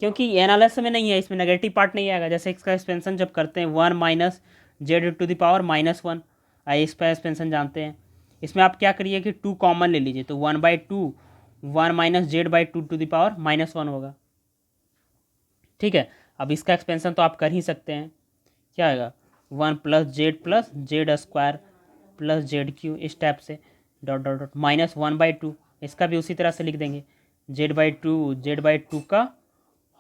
क्योंकि एनालिसिस में नहीं है, इसमें नेगेटिव पार्ट नहीं आएगा। जैसे इसका एक्सपेंशन जब करते हैं 1 minus z to the power -1, आइए इसका एक्सपेंशन जानते हैं। इसमें आप क्या करिए कि 2 कॉमन ले लीजिए, तो 1/2 1 minus z by two to the power -1 होगा। ठीक है, अब इसका एक्सपेंशन तो आप कर ही सकते हैं, क्या आएगा 1 plus z square plus z cube, इस टाइप से डॉट डॉट डॉट -1/2, इसका भी उसी तरह से लिख देंगे जेड बाई टू का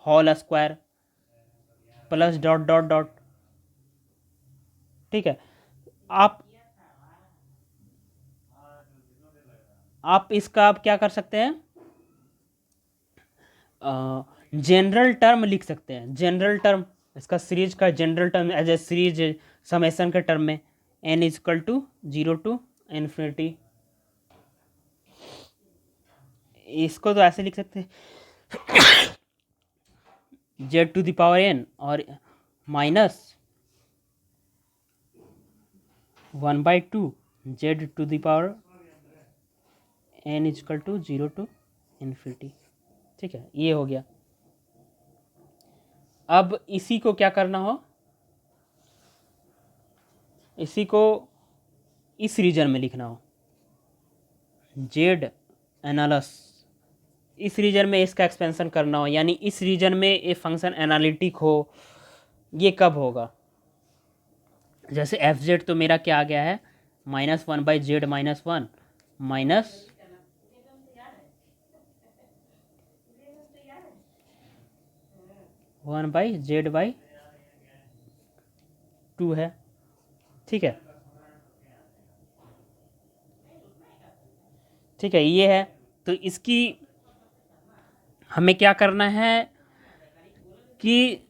whole square plus dot dot dot. ठीक है, आप इसका आप क्या कर सकते हैं, जनरल टर्म लिख सकते हैं, जनरल टर्म, इसका सीरीज का general term as a series summation के टर्म में n=0 टू इन्फिनिटी। इसको तो ऐसे लिख सकते हैं z to the power n और minus 1/2 z to the power n=0 to infinity. ठीक है, ये हो गया। अब इसी को क्या करना हो, इसी को इस रीजन में लिखना हो, जेड एनालस, इस रीजन में इसका एक्सपेंशन करना हो, यानी इस रीजन में ये फंक्शन एनालिटिक हो। ये कब होगा, जैसे एफ जेड तो मेरा क्या आ गया है -1/z -1 माइनस 1/z/2 है। ठीक है, ठीक है, ये है। तो इसकी हमें क्या करना है कि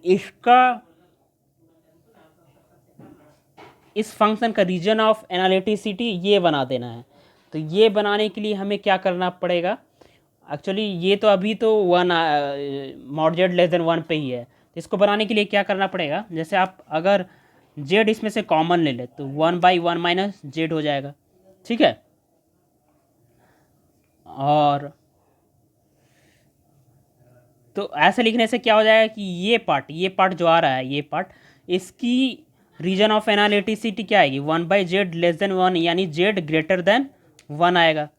इसका इस फंक्शन का रीजन ऑफ एनालिटिसिटी ये बना देना है। तो ये बनाने के लिए हमें क्या करना पड़ेगा, एक्चुअली ये तो अभी तो 1 मॉड जेड लेस देन 1 पे ही है। तो इसको बनाने के लिए क्या करना पड़ेगा, जैसे आप अगर जेड इसमें से कॉमन ले ले तो 1/1 माइनस जेड हो जाएगा। ठीक है, और तो ऐसे लिखने से क्या हो जाएगा कि ये पार्ट जो आ रहा है, ये पार्ट, इसकी रीजन ऑफ एनालिटिसिटी क्या आएगी 1/z लेस देन 1, यानी z ग्रेटर देन 1 आएगा।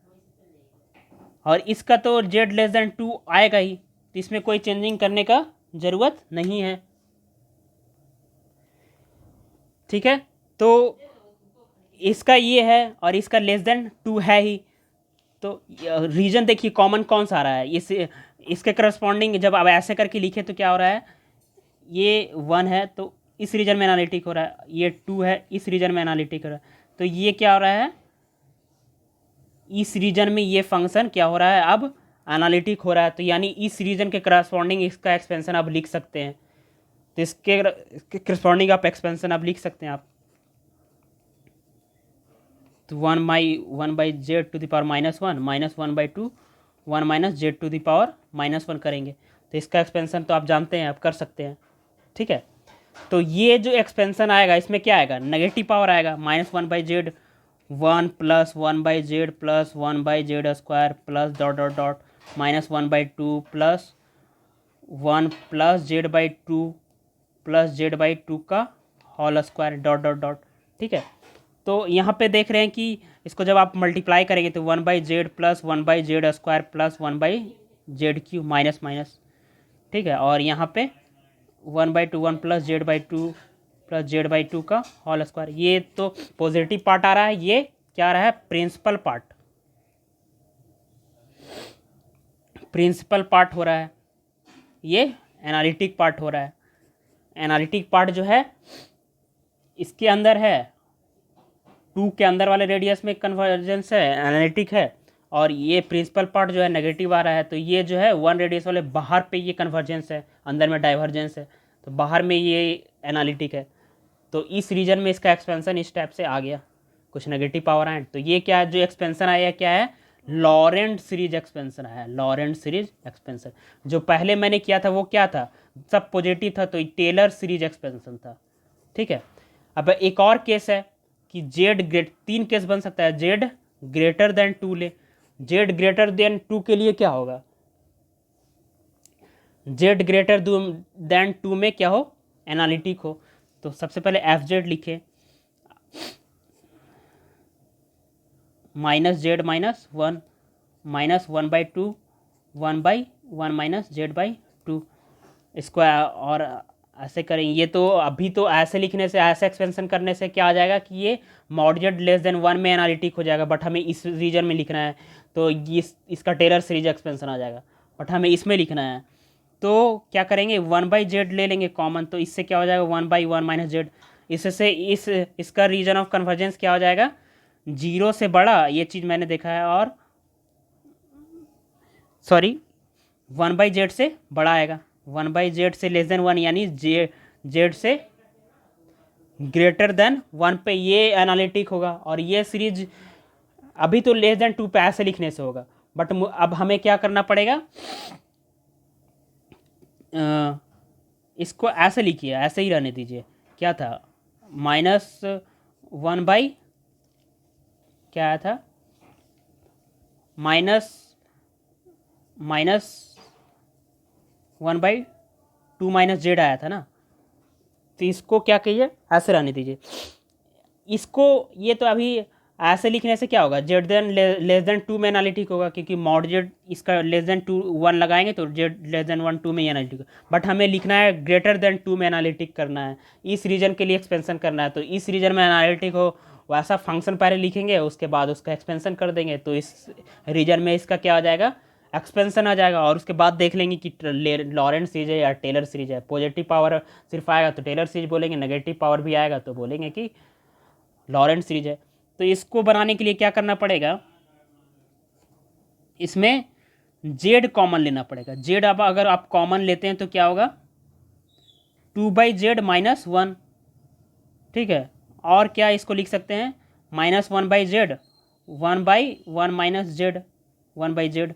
और इसका तो z लेस देन 2 आएगा ही, तो इसमें कोई चेंजिंग करने का ज़रूरत नहीं है। ठीक है, तो इसका ये है और इसका लेस देन 2 है ही, तो रीजन देखिए कॉमन कौन सा आ रहा है, इसके करस्पॉन्डिंग जब आप ऐसे करके लिखे तो क्या हो रहा है, ये 1 है तो इस रीजन में एनालिटिक हो रहा है, ये 2 है इस रीजन में एनालिटिक हो रहा है, तो ये क्या हो रहा है, इस रीजन में ये फंक्शन क्या हो रहा है, अब एनालिटिक हो रहा है। तो यानी इस रीजन के करस्पॉन्डिंग इसका एक्सपेंशन आप लिख सकते हैं, तो इसके करस्पॉन्डिंग आप एक्सपेंशन आप लिख सकते हैं आप। तो 1/z⁻⁻1 -1/2 1 - z⁻⁻1 करेंगे, तो इसका एक्सपेंशन तो आप जानते हैं, आप कर सकते हैं, ठीक है। तो ये जो एक्सपेंशन आएगा इसमें क्या आएगा, नेगेटिव पावर आएगा, -1/z 1 + 1/z + 1/z² plus dot dot dot -1/2 + 1 + z/2 + z/2 का whole square dot dot dot, ठीक है। तो यहाँ पे देख रहे हैं कि इसको जब आप मल्टीप्लाई करेंगे तो 1/z + 1/z² + 1/z³ minus minus, ठीक है। और यहाँ पे 1/2 1 + z/2 + z/2 का होल स्क्वायर, ये तो पॉजिटिव पार्ट आ रहा है, ये क्या आ रहा है, प्रिंसिपल पार्ट हो रहा है, ये एनालिटिक पार्ट हो रहा है। एनालिटिक पार्ट जो है इसके अंदर है, 2 के अंदर वाले रेडियस में कन्वर्जेंस है, एनालिटिक है, और ये प्रिंसिपल पार्ट जो है नेगेटिव आ रहा है, तो ये जो है 1 रेडियस वाले बाहर पे ये कन्वर्जेंस है, अंदर में डाइवर्जेंस है, तो बाहर में ये एनालिटिक है। तो इस रीजन में इसका एक्सपेंशन इस टाइप से आ गया, कुछ नेगेटिव पावर आए, तो ये क्या है, जो एक्सपेंशन आया क्या है, लॉरेंट सीरीज एक्सपेंशन आया, लॉरेंट सीरीज एक्सपेंशन। जो पहले मैंने किया था वो क्या था, सब पॉजिटिव था, तो टेलर सीरीज एक्सपेंशन था, ठीक है। अब एक और केस है कि तीन केस बन सकता है, z greater than 2 ले, z greater than 2 के लिए क्या होगा, z greater than 2 में क्या हो, एनालिटिक हो। तो सबसे पहले fz लिखे, -z -1 -1/2 1/1 - z/2, इसको और ऐसे करेंगे। ये तो अभी तो ऐसे लिखने से, ऐसे एक्सपेंशन करने से क्या आ जाएगा कि ये मॉड <<1 में एनालिटिक हो जाएगा, बट हमें इस रीजन में लिखना है, तो इसका टेलर सीरीज एक्सपेंशन आ जाएगा, बट हमें इसमें लिखना है। तो क्या करेंगे, 1/z ले लेंगे कॉमन, तो इससे क्या हो जाएगा, 1/1 - z, इससे इसका रीजन ऑफ कन्वर्जेंस क्या हो जाएगा, 0 से बड़ा, ये चीज़ मैंने देखा है, और सॉरी 1/z से बड़ा आएगा, 1/z से <<1 यानी z से <<1 पे ये एनालिटिक होगा, और ये सीरीज अभी तो <<2 पे ऐसे लिखने से होगा, बट अब हमें क्या करना पड़ेगा, इसको ऐसे लिखिए, ऐसे ही रहने दीजिए, क्या था, -1 क्या आया था, -1/2 - z आया था ना, तो इसको क्या कहिए, ऐसे रहने दीजिए इसको। ये तो अभी ऐसे लिखने से क्या होगा, z <<2 में एनालिटिक होगा, क्योंकि मॉड z इसका <<2 1 लगाएंगे तो z <<1 2 में ही एनालिटिक होगा, बट हमें लिखना है <<2 में एनालिटिक करना है, इस रीजन के लिए एक्सपेंशन करना है, तो इस रीजन में एनालिटिक हो वैसा फंक्शन पहले लिखेंगे, उसके बाद उसका एक्सपेंशन कर देंगे, तो इस रीजन में इसका क्या आ जाएगा, एक्सपेंशन आ जाएगा, और उसके बाद देख लेंगे कि लॉरेंट सीरीज है या टेलर सीरीज है। पॉजिटिव पावर सिर्फ आएगा तो टेलर सीरीज बोलेंगे, नेगेटिव पावर भी आएगा तो बोलेंगे कि लॉरेंट सीरीज है। तो इसको बनाने के लिए क्या करना पड़ेगा, इसमें z कॉमन लेना पड़ेगा। z अब अगर आप कॉमन लेते हैं तो क्या होगा, 2/z -1, ठीक है। और क्या इसको लिख सकते हैं, -1/z 1/1 - z 1/z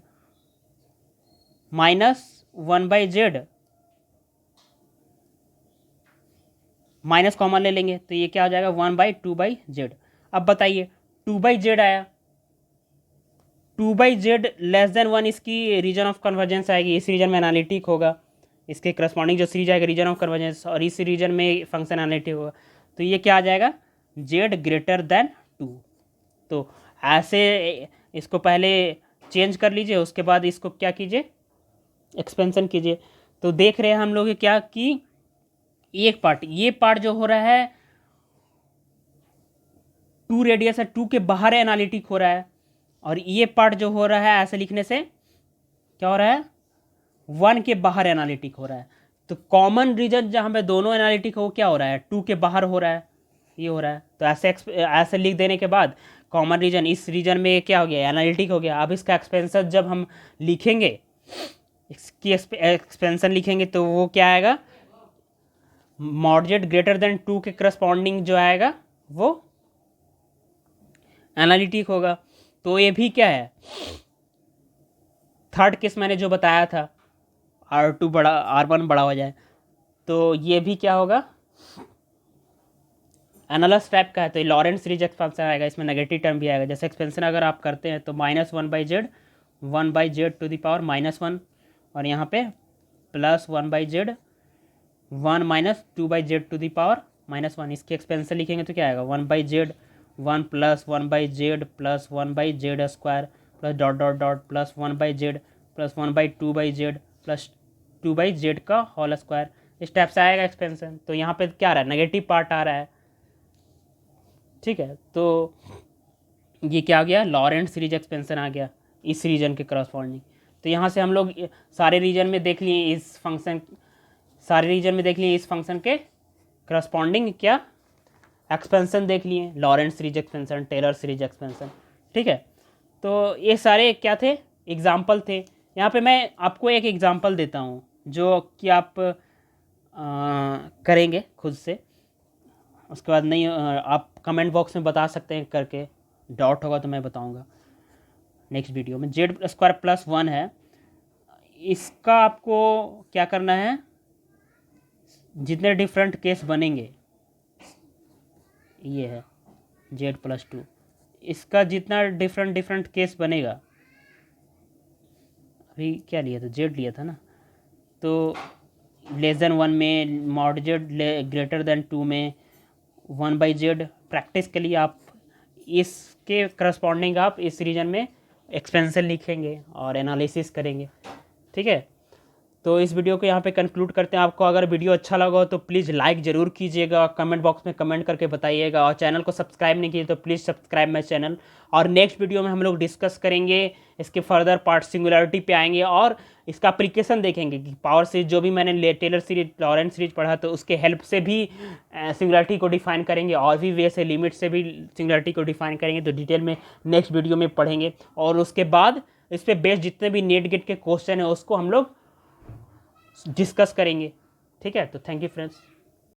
-1/z minus common ले लेंगे, तो ये क्या हो जाएगा, 1/2/z। अब बताइए 2/z आया, 2/z <<1 इसकी रीजन ऑफ कन्वर्जेंस आएगी, इस रीजन में एनालिटिक होगा, इसके करस्पॉन्डिंग जो सीरीज आएगा रीजन ऑफ कन्वर्जेंस, और इस रीजन में फंक्शन एनालिटिक होगा, तो ये क्या आ जाएगा, z greater than 2। तो ऐसे इसको पहले चेंज कर लीजिए, उसके बाद इसको क्या कीजिए, एक्सपेंशन कीजिए। तो देख रहे हैं हम लोग क्या कि एक पार्ट, ये पार्ट जो हो रहा है 2 रेडियस है, 2 के बाहर एनालिटिक हो रहा है, और ये पार्ट जो हो रहा है ऐसे लिखने से क्या हो रहा है, 1 के बाहर एनालिटिक हो रहा है। तो कॉमन रीजन जहाँ पे दोनों एनालिटिक हो क्या हो रहा है, 2 के बाहर हो रहा है, ये हो रहा है। तो ऐसे लिख देने के बाद कॉमन रीजन इस रीजन में क्या हो गया, एनालिटिक हो गया। अब इसका एक्सपेंशन जब हम लिखेंगे, इसकी एक्सपेंशन लिखेंगे तो वो क्या आएगा, मॉडजेट ग्रेटर देन 2 के करस्पॉन्डिंग जो आएगा वो एनालिटिक होगा। तो ये भी क्या है, थर्ड केस मैंने जो बताया था, R2 बड़ा R1 बड़ा हो जाए, तो ये भी क्या होगा, एनालस टाइप का है। तो लॉरेंट सीरीज एक्सपेंशन आएगा, इसमें नेगेटिव टर्म भी आएगा। जैसे एक्सपेंशन अगर आप करते हैं तो -1/z 1/z to the power -1, और यहाँ पे +1/z 1 - 2/z to the power -1। इसकी एक्सपेंशन लिखेंगे तो क्या आएगा, 1/z 1 + 1/z + 1/z square plus dot dot dot plus 1/z plus 1/2/z plus 2/z का होल स्क्वायर। इस टाइप से आएगा एक्सपेंशन। तो यहाँ पे क्या आ रहा है, नेगेटिव पार्ट आ रहा है, ठीक है। तो ये क्या आ गया, लॉरेंट सीरीज एक्सपेंशन आ गया इस रीजन के करस्पॉन्डिंग। तो यहाँ से हम लोग सारे रीजन में देख लिए इस फंक्शन, सारे रीजन में देख लिए इस फंक्शन के करस्पॉन्डिंग क्या एक्सपेंशन देख लिए, Laurent series expansion, Taylor series expansion, ठीक है। तो ये सारे क्या थे, एग्जाम्पल थे। यहाँ पे मैं आपको एक एग्जाम्पल देता हूँ जो कि आप करेंगे खुद से, उसके बाद नहीं आप कमेंट बॉक्स में बता सकते हैं करके, डाउट होगा तो मैं बताऊँगा नेक्स्ट वीडियो में। Z² + 1 है, इसका आपको क्या करना है, जितने डिफरेंट केस बनेंगे, ये है Z + 2, इसका जितना डिफरेंट केस बनेगा, अभी क्या लिया था, Z लिया था ना, तो <<1 में, मॉडजेट ग्रेटर देन 2 में, 1/z। प्रैक्टिस के लिए आप इसके करस्पॉन्डिंग आप इस रीजन में एक्सपेंशन लिखेंगे और एनालिसिस करेंगे, ठीक है। तो इस वीडियो को यहाँ पे कंक्लूड करते हैं। आपको अगर वीडियो अच्छा लगा हो तो प्लीज़ लाइक ज़रूर कीजिएगा, कमेंट बॉक्स में कमेंट करके बताइएगा, और चैनल को सब्सक्राइब नहीं किए तो प्लीज़ सब्सक्राइब माई चैनल। और नेक्स्ट वीडियो में हम लोग डिस्कस करेंगे इसके फर्दर पार्ट, सिंगुलरिटी पे आएंगे और इसका एप्लीकेशन देखेंगे कि पावर सीरीज जो भी मैंने टेलर सीरीज, लॉरेंट सीरीज पढ़ा, तो उसके हेल्प से भी सिंगुलरिटी को डिफाइन करेंगे, और भी वे से लिमिट से भी सिंगुलरिटी को डिफाइन करेंगे। तो डिटेल में नेक्स्ट वीडियो में पढ़ेंगे, और उसके बाद इस पर बेस्ड जितने भी नेट गेट के क्वेश्चन है उसको हम लोग डिस्कस करेंगे, ठीक है। तो थैंक यू फ्रेंड्स।